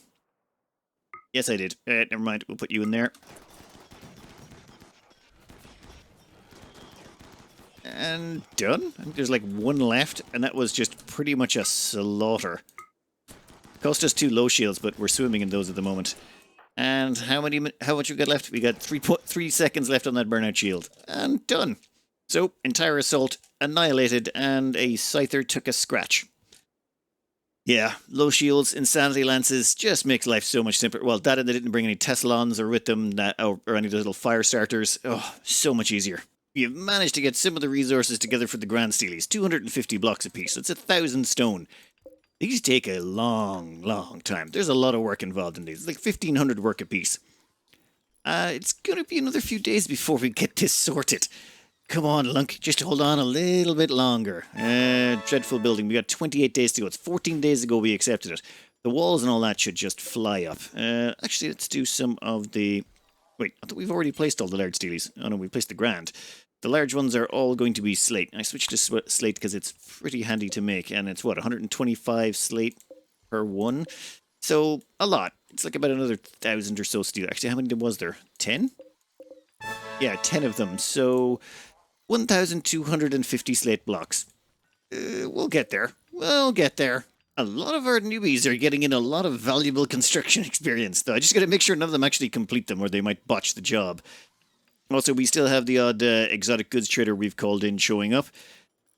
Yes, I did. Never mind. We'll put you in there. And done. I think there's like one left, and that was just pretty much a slaughter. Cost us 2 low shields, but we're swimming in those at the moment. And how much we got left? We got 3 seconds left on that burnout shield. And done. So, entire assault annihilated, and a Scyther took a scratch. Yeah, low shields, insanity lances, just makes life so much simpler. Well, that and they didn't bring any Teslons or with them, or any of those little fire starters. Oh, so much easier. You've managed to get some of the resources together for the Grand Steelies. 250 blocks apiece. That's 1,000 stone. These take a long time. There's a lot of work involved in these. It's like 1,500 work apiece. It's going to be another few days before we get this sorted. Come on, Lunk, just hold on a little bit longer. Dreadful building. We got 28 days to go. It's 14 days ago we accepted it. The walls and all that should just fly up. Actually, let's do some of the... Wait, I thought we've already placed all the large steelies. Oh no, we placed the grand. The large ones are all going to be slate. I switched to slate because it's pretty handy to make. And it's, what, 125 slate per one? So, a lot. It's like about another 1,000 or so steel. Actually, how many was there? 10? Yeah, 10 of them. So, 1,250 slate blocks. We'll get there. We'll get there. A lot of our newbies are getting in a lot of valuable construction experience, though. I just got to make sure none of them actually complete them, or they might botch the job. Also, we still have the odd exotic goods trader we've called in showing up.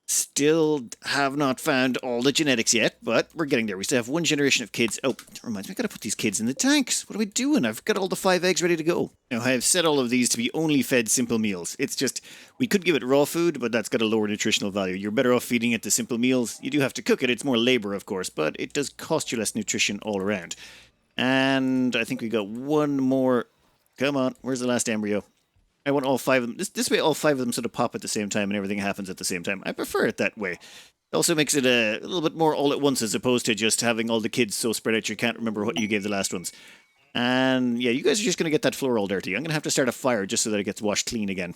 Still have not found all the genetics yet, but we're getting there. We still have one generation of kids. Oh, that reminds me, I gotta put these kids in the tanks. What are we doing? I've got all the 5 eggs ready to go. Now, I have set all of these to be only fed simple meals. It's just, we could give it raw food, but that's got a lower nutritional value. You're better off feeding it the simple meals. You do have to cook it. It's more labor, of course, but it does cost you less nutrition all around. And I think we got one more. Come on, where's the last embryo? I want all 5 of them. This way all 5 of them sort of pop at the same time and everything happens at the same time. I prefer it that way. It also makes it a little bit more all at once as opposed to just having all the kids so spread out you can't remember what you gave the last ones. And yeah, you guys are just going to get that floor all dirty. I'm going to have to start a fire just so that it gets washed clean again.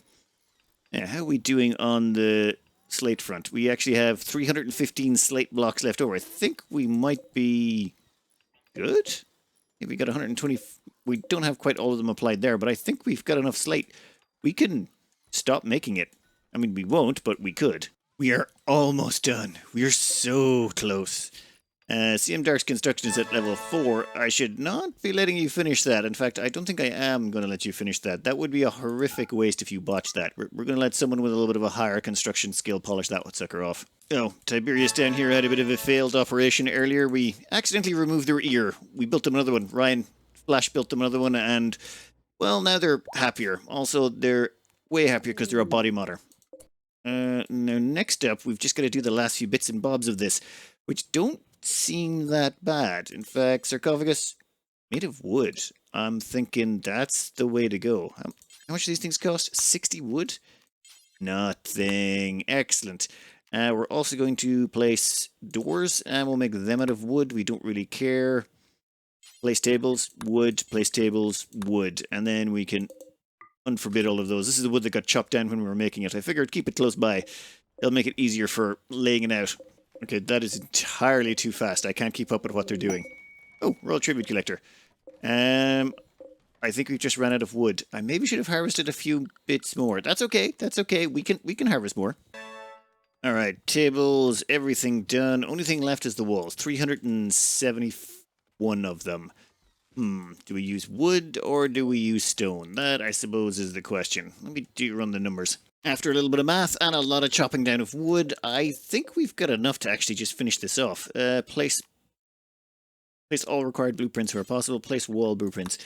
Yeah, how are we doing on the slate front? We actually have 315 slate blocks left over. I think we might be good. Yeah, we got 120. We don't have quite all of them applied there, but I think we've got enough slate. We can stop making it. I mean, we won't, but we could. We are almost done. We are so close. CM Dark's construction is at level 4. I should not be letting you finish that. In fact, I don't think I am going to let you finish that. That would be a horrific waste if you botch that. We're going to let someone with a little bit of a higher construction skill polish that sucker off. Oh, Tiberius down here had a bit of a failed operation earlier. We accidentally removed their ear. We built them another one. Ryan Flash built them another one, and... well, now they're happier. Also, they're way happier because they're a body modder. Now, next up, we've just got to do the last few bits and bobs of this, which don't seem that bad. In fact, sarcophagus made of wood. I'm thinking that's the way to go. How much do these things cost? 60 wood? Nothing. Excellent. We're also going to place doors, and we'll make them out of wood. We don't really care. Place tables, wood, place tables, wood. And then we can unforbid all of those. This is the wood that got chopped down when we were making it. I figured keep it close by. It'll make it easier for laying it out. Okay, that is entirely too fast. I can't keep up with what they're doing. Oh, Royal Tribute Collector. I think we just ran out of wood. I maybe should have harvested a few bits more. That's okay. That's okay. We can harvest more. All right, tables, everything done. Only thing left is the walls. 371 of them. Do we use wood or do we use stone? That, I suppose, is the question. Let me run the numbers. After a little bit of math and a lot of chopping down of wood, I think we've got enough to actually just finish this off. Place all required blueprints where possible. Place wall blueprints.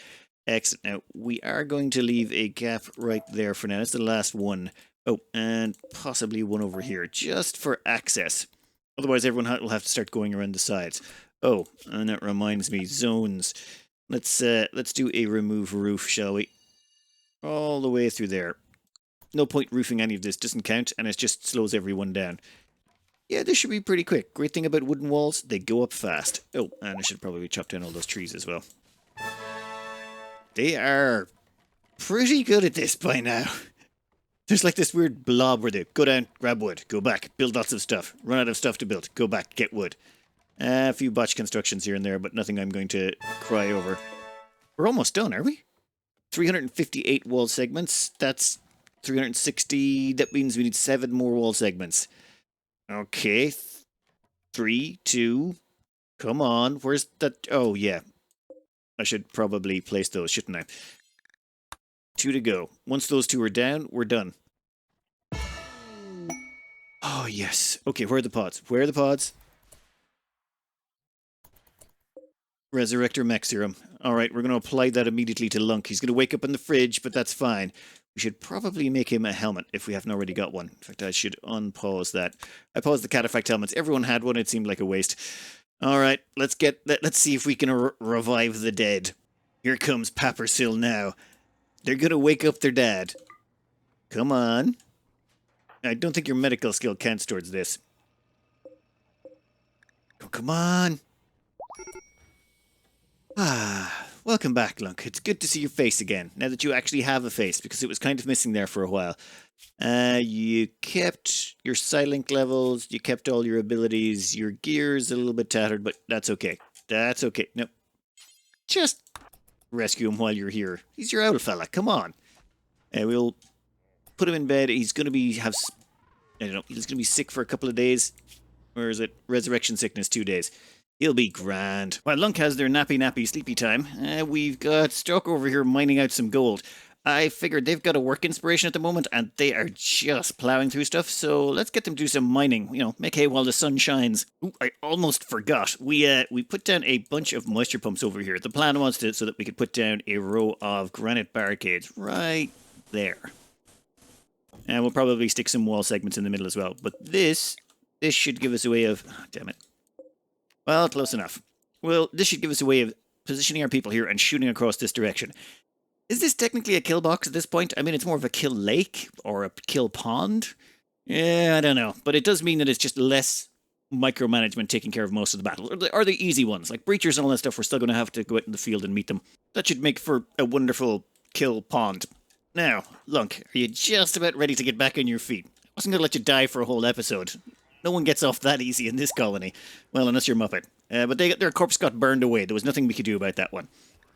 Excellent. Now, we are going to leave a gap right there for now. That's the last one. Oh, and possibly one over here, just for access. Otherwise, everyone will have to start going around the sides. Oh, and that reminds me, zones. Let's do a remove roof, shall we? All the way through there. No point roofing any of this, doesn't count, and it just slows everyone down. Yeah, this should be pretty quick. Great thing about wooden walls, they go up fast. Oh, and I should probably chop down all those trees as well. They are pretty good at this by now. There's like this weird blob where they go down, grab wood, go back, build lots of stuff, run out of stuff to build, go back, get wood. A few botch constructions here and there, but nothing I'm going to cry over. We're almost done, are we? 358 wall segments. That's 360. That means we need 7 more wall segments. Okay. 3, 2. Come on. Where's that? Oh, yeah. I should probably place those, shouldn't I? 2 to go. Once those 2 are down, we're done. Oh, yes. Okay, where are the pods? Where are the pods? Resurrector mech serum. Alright, we're going to apply that immediately to Lunk. He's going to wake up in the fridge, but that's fine. We should probably make him a helmet if we haven't already got one. In fact, I should unpause that. I paused the cataphract helmets. Everyone had one. It seemed like a waste. All right, let's see if we can revive the dead. Here comes Pappersill now. They're gonna wake up their dad. Come on. I don't think your medical skill counts towards this. Oh, come on. Welcome back, Lunk. It's good to see your face again, now that you actually have a face, because it was kind of missing there for a while. You kept your Silent levels, you kept all your abilities, your gear's a little bit tattered, but that's okay. That's okay. No. Just rescue him while you're here. He's your owl fella, come on. We'll put him in bed. He's going to be, I don't know, he's going to be sick for a couple of days. Or is it resurrection sickness 2 days? He'll be grand. While Lunk has their nappy sleepy time, we've got Stock over here mining out some gold. I figured they've got a work inspiration at the moment, and they are just plowing through stuff, so let's get them to do some mining. You know, make hay while the sun shines. Ooh, I almost forgot. We put down a bunch of moisture pumps over here. The plan was so that we could put down a row of granite barricades right there. And we'll probably stick some wall segments in the middle as well. But this should give us a way of... Oh, damn it. Well, close enough. Well, this should give us a way of positioning our people here and shooting across this direction. Is this technically a kill box at this point? I mean, it's more of a kill lake or a kill pond. Yeah, I don't know. But it does mean that it's just less micromanagement taking care of most of the battle. Or the easy ones, like breachers and all that stuff, we're still going to have to go out in the field and meet them. That should make for a wonderful kill pond. Now, Lunk, are you just about ready to get back on your feet? I wasn't going to let you die for a whole episode. No one gets off that easy in this colony. Well, unless you're Muppet. But their corpse got burned away. There was nothing we could do about that one.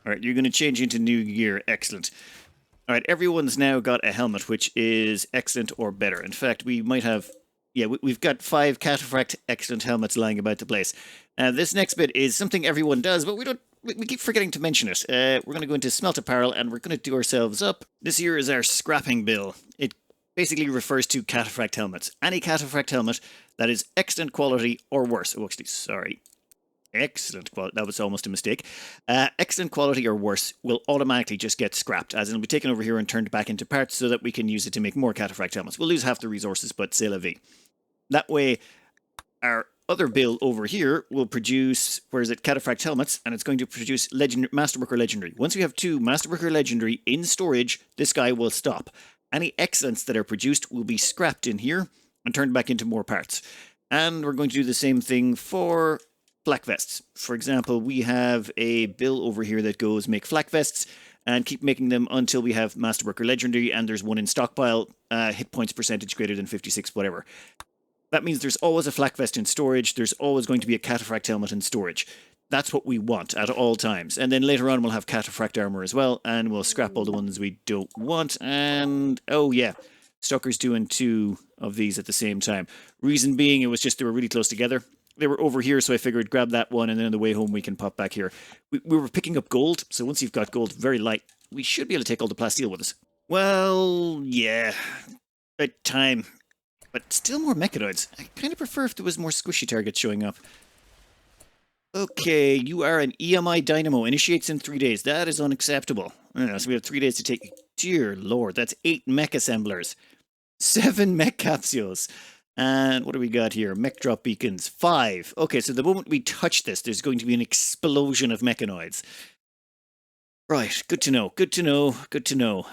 All right, you're going to change into new gear. Excellent. All right, everyone's now got a helmet, which is excellent or better. In fact, we might have... Yeah, we've got 5 Cataphract excellent helmets lying about the place. This next bit is something everyone does, but we keep forgetting to mention it. We're going to go into Smelt Apparel, and we're going to do ourselves up. This here is our scrapping bill. It basically refers to Cataphract helmets. Any Cataphract helmet that is excellent quality or worse. Oh, actually, sorry. Excellent quality. That was almost a mistake. Excellent quality or worse will automatically just get scrapped, as it'll be taken over here and turned back into parts so that we can use it to make more Cataphract helmets. We'll lose half the resources, but c'est la vie. That way, our other bill over here will produce, where is it, Cataphract helmets, and it's going to produce Masterworker Legendary. Once we have 2 Masterworker Legendary in storage, this guy will stop. Any excellents that are produced will be scrapped in here and turned back into more parts. And we're going to do the same thing for flak vests. For example, we have a bill over here that goes make flak vests and keep making them until we have Masterworker Legendary, and there's one in Stockpile, hit points percentage greater than 56, whatever. That means there's always a flak vest in storage, there's always going to be a Cataphract helmet in storage. That's what we want at all times. And then later on we'll have Cataphract armor as well, and we'll scrap all the ones we don't want. And, oh yeah, Stalker's doing 2 of these at the same time. Reason being, it was just they were really close together. They were over here, so I figured grab that one, and then on the way home we can pop back here. We were picking up gold, so once you've got gold very light, we should be able to take all the plasteel with us. Well, yeah, at time. But still more mechanoids. I kind of prefer if there was more squishy targets showing up. Okay, you are an EMI Dynamo. Initiates in 3 days. That is unacceptable. So we have 3 days to take... Dear Lord, that's 8 mech assemblers. 7 mech capsules. And what do we got here? Mech drop beacons. 5. Okay, so the moment we touch this, there's going to be an explosion of mechanoids. Right, good to know, good to know, good to know.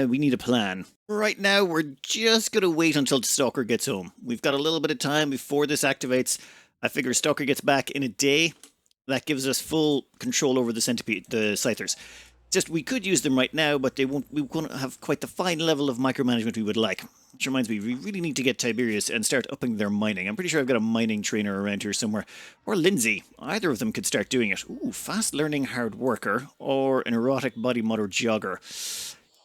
We need a plan. Right now, we're just going to wait until Stalker gets home. We've got a little bit of time before this activates. I figure Stalker gets back in a day. That gives us full control over the centipede, the Scythers. Just, we could use them right now, but we won't have quite the fine level of micromanagement we would like. Which reminds me, we really need to get Tiberius and start upping their mining. I'm pretty sure I've got a mining trainer around here somewhere. Or Lindsay. Either of them could start doing it. Ooh, fast learning hard worker. Or an erotic body modder jogger.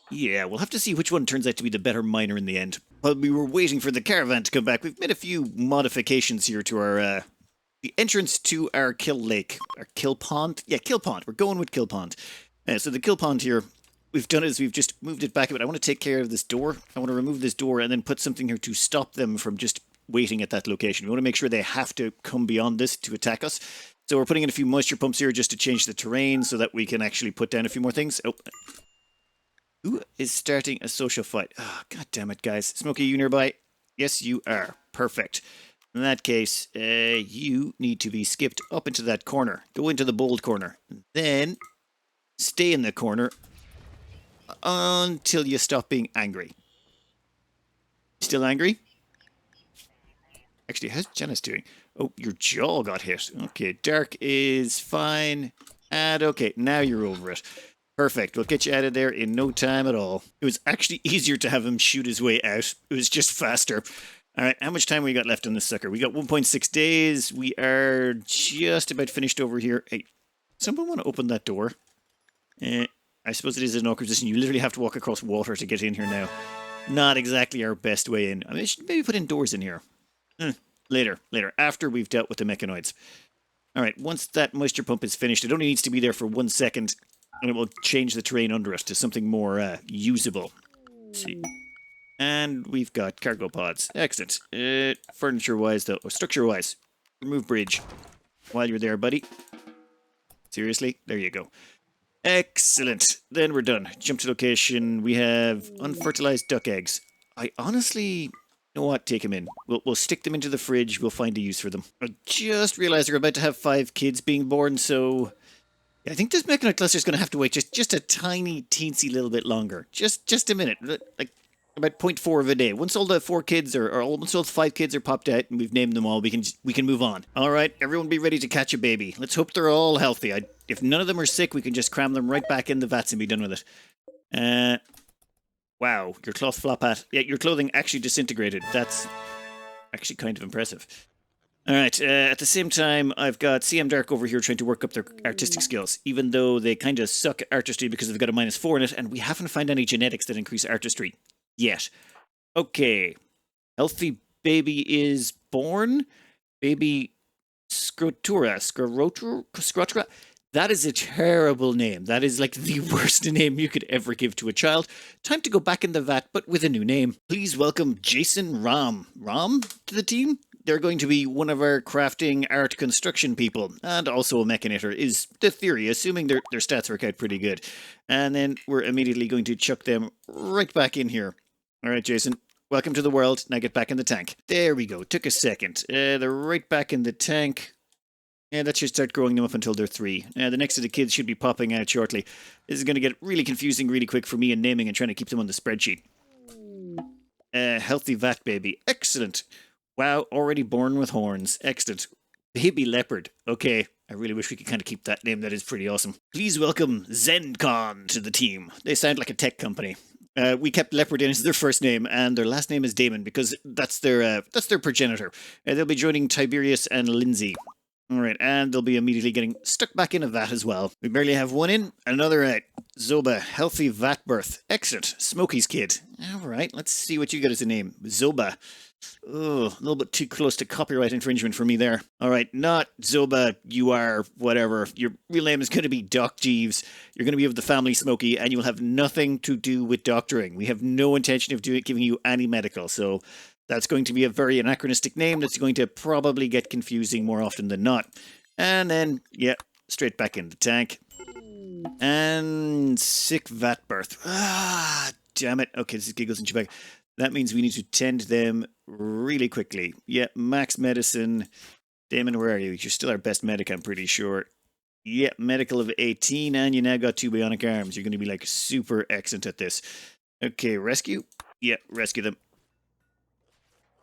Yeah, we'll have to see which one turns out to be the better miner in the end. While we were waiting for the caravan to come back, we've made a few modifications here to our... the entrance to our kill lake. Our kill pond? Yeah, kill pond. We're going with kill pond. So the kill pond here, we've done is we've just moved it back a bit. I want to take care of this door. I want to remove this door and then put something here to stop them from just waiting at that location. We want to make sure they have to come beyond this to attack us. So we're putting in a few moisture pumps here just to change the terrain so that we can actually put down a few more things. Oh. Who is starting a social fight? Oh, God damn it, guys. Smokey, you nearby? Yes, you are. Perfect. In that case, you need to be skipped up into that corner. Go into the bold corner. Then stay in the corner until you stop being angry. Still angry? Actually, how's Janice doing? Oh, your jaw got hit. Okay, Dark is fine. And okay, now you're over it. Perfect. We'll get you out of there in no time at all. It was actually easier to have him shoot his way out. It was just faster. All right, how much time we got left on this sucker? We got 1.6 days. We are just about finished over here. Hey, someone want to open that door? I suppose it is an awkward position. You literally have to walk across water to get in here now. Not exactly our best way in. I mean, I should maybe put in doors in here. Later, after we've dealt with the mechanoids. All right, once that moisture pump is finished, it only needs to be there for 1 second, and it will change the terrain under us to something more usable. Let's see. And we've got cargo pods. Excellent. Furniture-wise, though, or structure-wise, remove bridge while you're there, buddy. Seriously? There you go. Excellent. Then we're done. Jump to location. We have unfertilized duck eggs. I honestly... You know what? Take them in. We'll stick them into the fridge. We'll find a use for them. I just realized we're about to have 5 kids being born, so... Yeah, I think this mechanoid cluster is going to have to wait just a tiny, teensy little bit longer. Just a minute. Like, about 0.4 of a day. Once all the 4 kids once all the 5 kids are popped out and we've named them all, we can move on. All right, everyone be ready to catch a baby. Let's hope they're all healthy. If none of them are sick, we can just cram them right back in the vats and be done with it. Wow, your cloth flop hat. Yeah, your clothing actually disintegrated. That's actually kind of impressive. All right, at the same time, I've got CM Dark over here trying to work up their artistic skills, even though they kind of suck at artistry because they've got a -4 in it, and we haven't found any genetics that increase artistry yet. Okay, healthy baby is born. Baby Scrotura. That is a terrible name. That is like the worst name you could ever give to a child. Time to go back in the vat, but with a new name. Please welcome Jason Ram to the team. They're going to be one of our crafting art construction people, and also a mechanator is the theory, assuming their stats work out pretty good. And then we're immediately going to chuck them right back in here. All right, Jason. Welcome to the world. Now get back in the tank. There we go. Took a second. They're right back in the tank. Yeah, that should start growing them up until they're 3. The next of the kids should be popping out shortly. This is going to get really confusing really quick for me in naming and trying to keep them on the spreadsheet. Healthy vat baby. Excellent. Wow, already born with horns. Excellent. Baby leopard. Okay, I really wish we could kind of keep that name. That is pretty awesome. Please welcome ZenCon to the team. They sound like a tech company. We kept Leopard in as their first name, and their last name is Damon because that's their progenitor. They'll be joining Tiberius and Lindsay. All right, and they'll be immediately getting stuck back in a vat as well. We barely have one in, another out. Zoba, healthy vat birth. Excellent. Smokey's kid. All right, let's see what you got as a name. Zoba. Oh, a little bit too close to copyright infringement for me there. All right, not Zoba, you are whatever. Your real name is going to be Doc Jeeves. You're going to be of the family Smokey, and you will have nothing to do with doctoring. We have no intention of giving you any medical, so... That's going to be a very anachronistic name that's going to probably get confusing more often than not. And then, yeah, straight back in the tank. And sick vat birth. Ah, damn it. Okay, this is Giggles and Chewbacca. That means we need to tend them really quickly. Yeah, max medicine. Damon, where are you? You're still our best medic, I'm pretty sure. Yeah, medical of 18, and you now got 2 bionic arms. You're going to be, like, super excellent at this. Okay, rescue? Yeah, rescue them.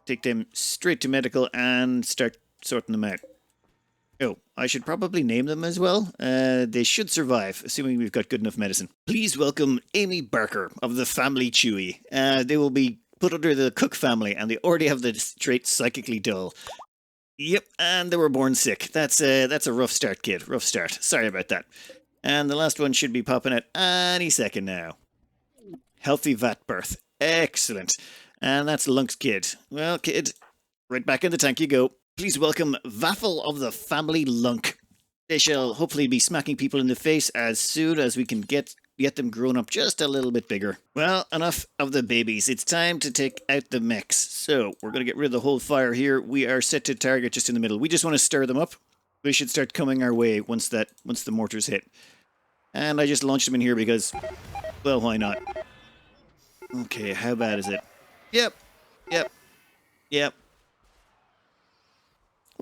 Take them straight to medical and start sorting them out. Oh, I should probably name them as well. They should survive, assuming we've got good enough medicine. Please welcome Amy Barker of the family Chewy. They will be put under the Cook family, and they already have the trait psychically dull. Yep, and they were born sick. That's a rough start, kid. Rough start. Sorry about that. And the last one should be popping out any second now. Healthy vat birth. Excellent. And that's Lunk's kid. Well, kid, right back in the tank you go. Please welcome Vaffle of the family Lunk. They shall hopefully be smacking people in the face as soon as we can get them grown up just a little bit bigger. Well, enough of the babies. It's time to take out the mechs. So, we're going to get rid of the whole fire here. We are set to target just in the middle. We just want to stir them up. They should start coming our way once the mortars hit. And I just launched them in here because, well, why not? Okay, how bad is it? Yep.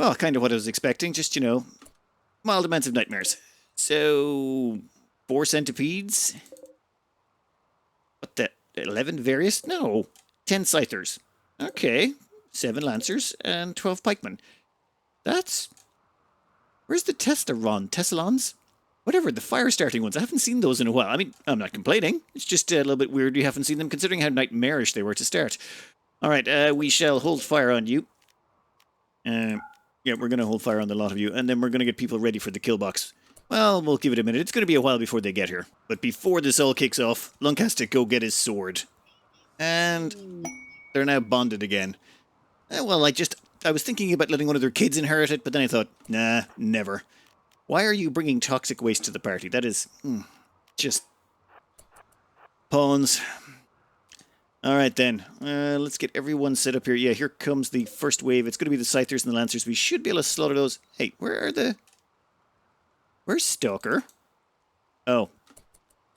Well, kind of what I was expecting. Just, you know, mild amounts of nightmares. So, 4 centipedes. What the? 11 various? No. 10 scythers. Okay. 7 lancers and 12 pikemen. That's... Where's the Tessalons? Whatever, the fire-starting ones. I haven't seen those in a while. I mean, I'm not complaining. It's just a little bit weird we haven't seen them, considering how nightmarish they were to start. Alright, we shall hold fire on you. Yeah, we're going to hold fire on the lot of you, and then we're going to get people ready for the kill box. Well, we'll give it a minute. It's going to be a while before they get here. But before this all kicks off, Lunk has to go get his sword. And they're now bonded again. Well, I was thinking about letting one of their kids inherit it, but then I thought, nah, never. Why are you bringing toxic waste to the party? That is, just... pawns. Alright then, let's get everyone set up here. Yeah, here comes the first wave. It's going to be the Scythers and the Lancers. We should be able to slaughter those. Hey, where's Stalker? Oh.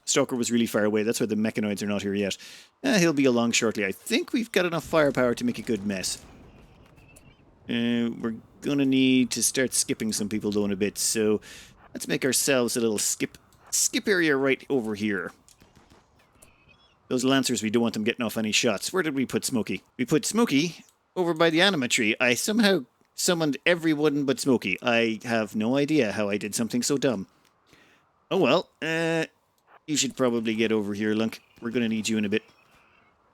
Stalker was really far away. That's why the mechanoids are not here yet. He'll be along shortly. I think we've got enough firepower to make a good mess. We're going to need to start skipping some people though in a bit. So let's make ourselves a little skip area right over here. Those Lancers, we don't want them getting off any shots. Where did we put Smokey? We put Smokey over by the anima tree. I somehow summoned everyone but Smokey. I have no idea how I did something so dumb. Oh well, you should probably get over here, Lunk. We're going to need you in a bit.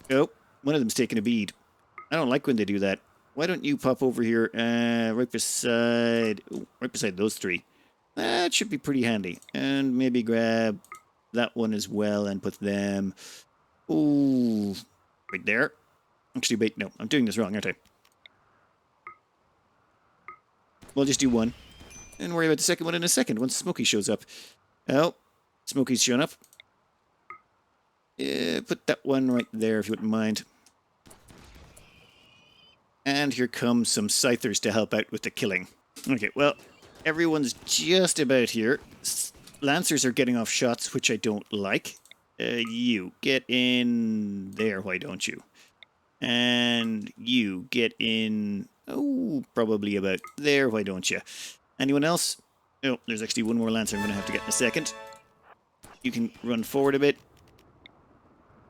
Oh, one of them's taking a bead. I don't like when they do that. Why don't you pop over here, right beside those 3. That should be pretty handy. And maybe grab that one as well and put them... Ooh, right there. Actually, wait, no, I'm doing this wrong, aren't I? We'll just do one. And worry about the second one in a second, once Smokey shows up. Oh, Smokey's shown up. Yeah, put that one right there, if you wouldn't mind. And here comes some Scythers to help out with the killing. Okay, well, everyone's just about here. Lancers are getting off shots, which I don't like. You get in there, why don't you? And you get in, oh, probably about there, why don't you? Anyone else? Oh, there's actually one more Lancer I'm going to have to get in a second. You can run forward a bit.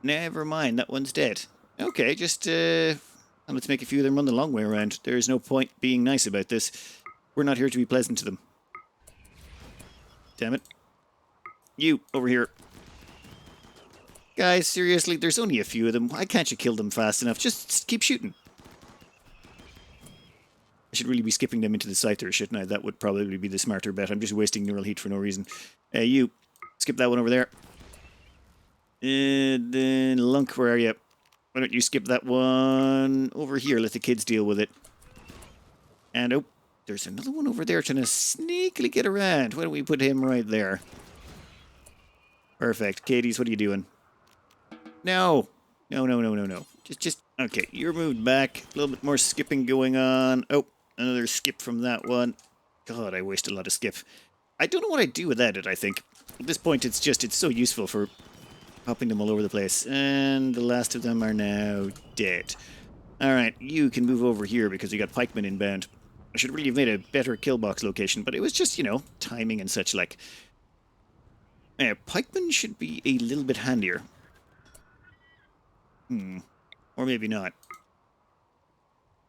Never mind, that one's dead. Okay, just, let's make a few of them run the long way around. There's no point being nice about this. We're not here to be pleasant to them. Damn it. You, over here. Guys, seriously, there's only a few of them. Why can't you kill them fast enough? Just keep shooting. I should really be skipping them into the Scyther, shouldn't I? That would probably be the smarter bet. I'm just wasting neural heat for no reason. You, skip that one over there. And then, Lunk, where are you? Why don't you skip that one over here? Let the kids deal with it. And, oh, there's another one over there trying to sneakily get around. Why don't we put him right there? Perfect. Katie's, what are you doing? No. No. Just, okay, you're moved back. A little bit more skipping going on. Oh, another skip from that one. God, I waste a lot of skip. I don't know what I'd do without it, I think. At this point, it's so useful for popping them all over the place. And the last of them are now dead. Alright, you can move over here because you got pikemen inbound. I should really have made a better kill box location, but it was just, you know, timing and such like. Pikemen should be a little bit handier. Or maybe not.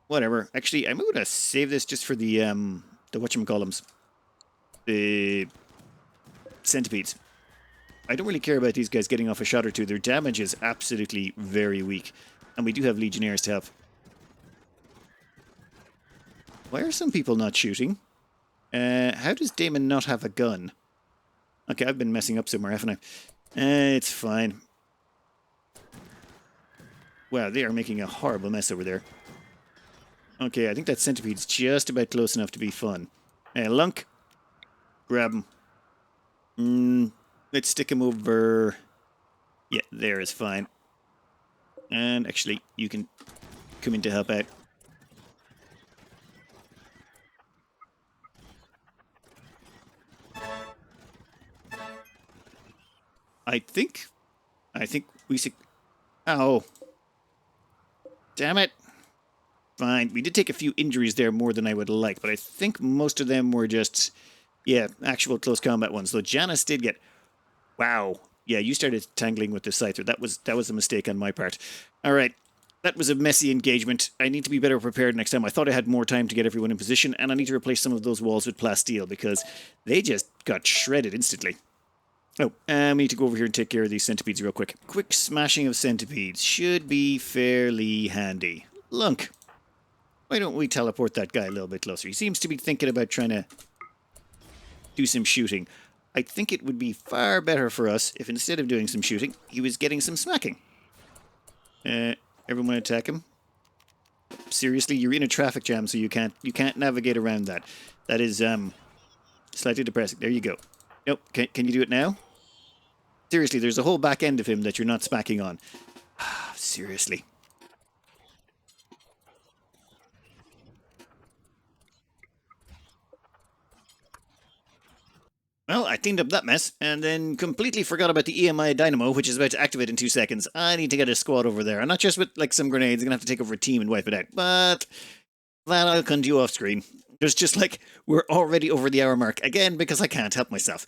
Whatever. Actually, I'm going to save this just for the whatchamacallums. The centipedes. I don't really care about these guys getting off a shot or two. Their damage is absolutely very weak. And we do have legionnaires to help. Why are some people not shooting? How does Damon not have a gun? Okay, I've been messing up somewhere, haven't I? It's fine. Wow, they are making a horrible mess over there. Okay, I think that centipede's just about close enough to be fun. Lunk. Grab him. Let's stick him over... Yeah, there is fine. And actually, you can come in to help out. I think we should... Ow. Damn it. fine. We did take a few injuries there more than I would like, but I think most of them were just, yeah, actual close combat ones. Though Janice did get... Wow. Yeah, you started tangling with the Scyther. That was a mistake on my part. All right. That was a messy engagement. I need to be better prepared next time. I thought I had more time to get everyone in position, and I need to replace some of those walls with plasteel because they just got shredded instantly. Oh, we need to go over here and take care of these centipedes real quick. Quick smashing of centipedes should be fairly handy. Lunk, why don't we teleport that guy a little bit closer? He seems to be thinking about trying to do some shooting. I think it would be far better for us if instead of doing some shooting, he was getting some smacking. Everyone attack him. Seriously, you're in a traffic jam, so you can't navigate around that. That is slightly depressing. There you go. Nope. Can you do it now? Seriously, there's a whole back end of him that you're not smacking on. Seriously. Well, I cleaned up that mess, and then completely forgot about the EMI Dynamo, which is about to activate in 2 seconds. I need to get a squad over there. And not just with, like, some grenades. I'm going to have to take over a team and wipe it out. But that I'll come to you off screen. There's just, like, we're already over the hour mark. Again, because I can't help myself.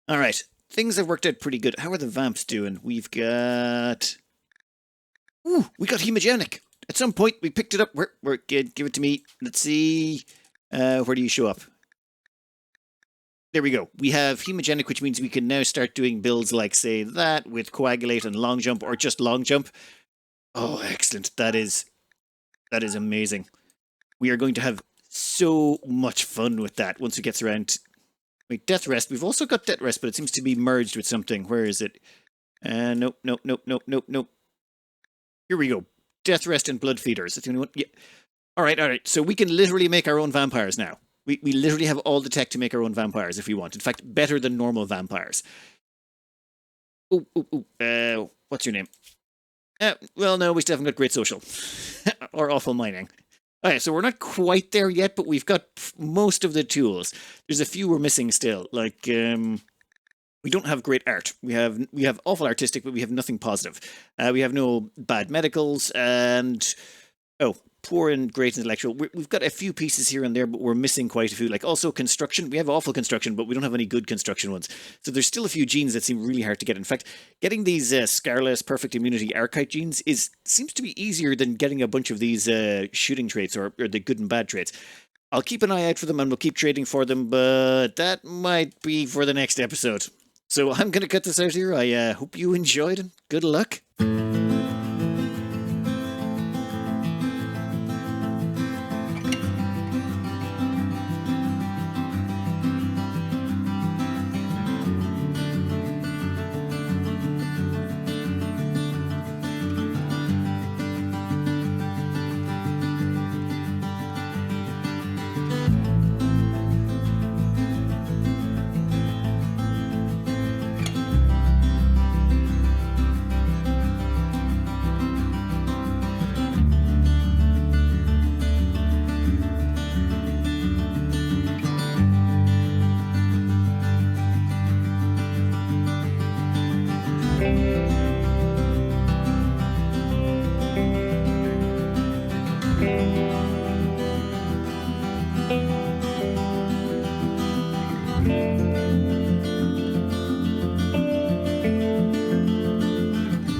All right. Things have worked out pretty good. How are the vamps doing? We've got... Ooh, we got hemogenic. At some point, we picked it up. We're good. Give it to me. Let's see. Where do you show up? There we go. We have hemogenic, which means we can now start doing builds like, say, that with coagulate and long jump, or just long jump. Oh, excellent. That is amazing. We are going to have so much fun with that once it gets around. Wait, death rest. We've also got death rest, but it seems to be merged with something. Where is it? Nope. Here we go. Death rest and blood feeders. That's the only one. Yeah. All right. So we can literally make our own vampires now. We literally have all the tech to make our own vampires if we want. In fact, better than normal vampires. What's your name? Well, no, we still haven't got great social. Or awful mining. Alright, so we're not quite there yet, but we've got most of the tools. There's a few we're missing still. Like, we don't have great art. We have awful artistic, but we have nothing positive. We have no bad medicals, and... Oh, poor and great intellectual. We've got a few pieces here and there, but we're missing quite a few. Like, also construction. We have awful construction, but we don't have any good construction ones. So there's still a few genes that seem really hard to get. In fact, getting these Scarless Perfect Immunity Archite genes seems to be easier than getting a bunch of these shooting traits or the good and bad traits. I'll keep an eye out for them and we'll keep trading for them, but that might be for the next episode. So I'm going to cut this out here. I hope you enjoyed and good luck.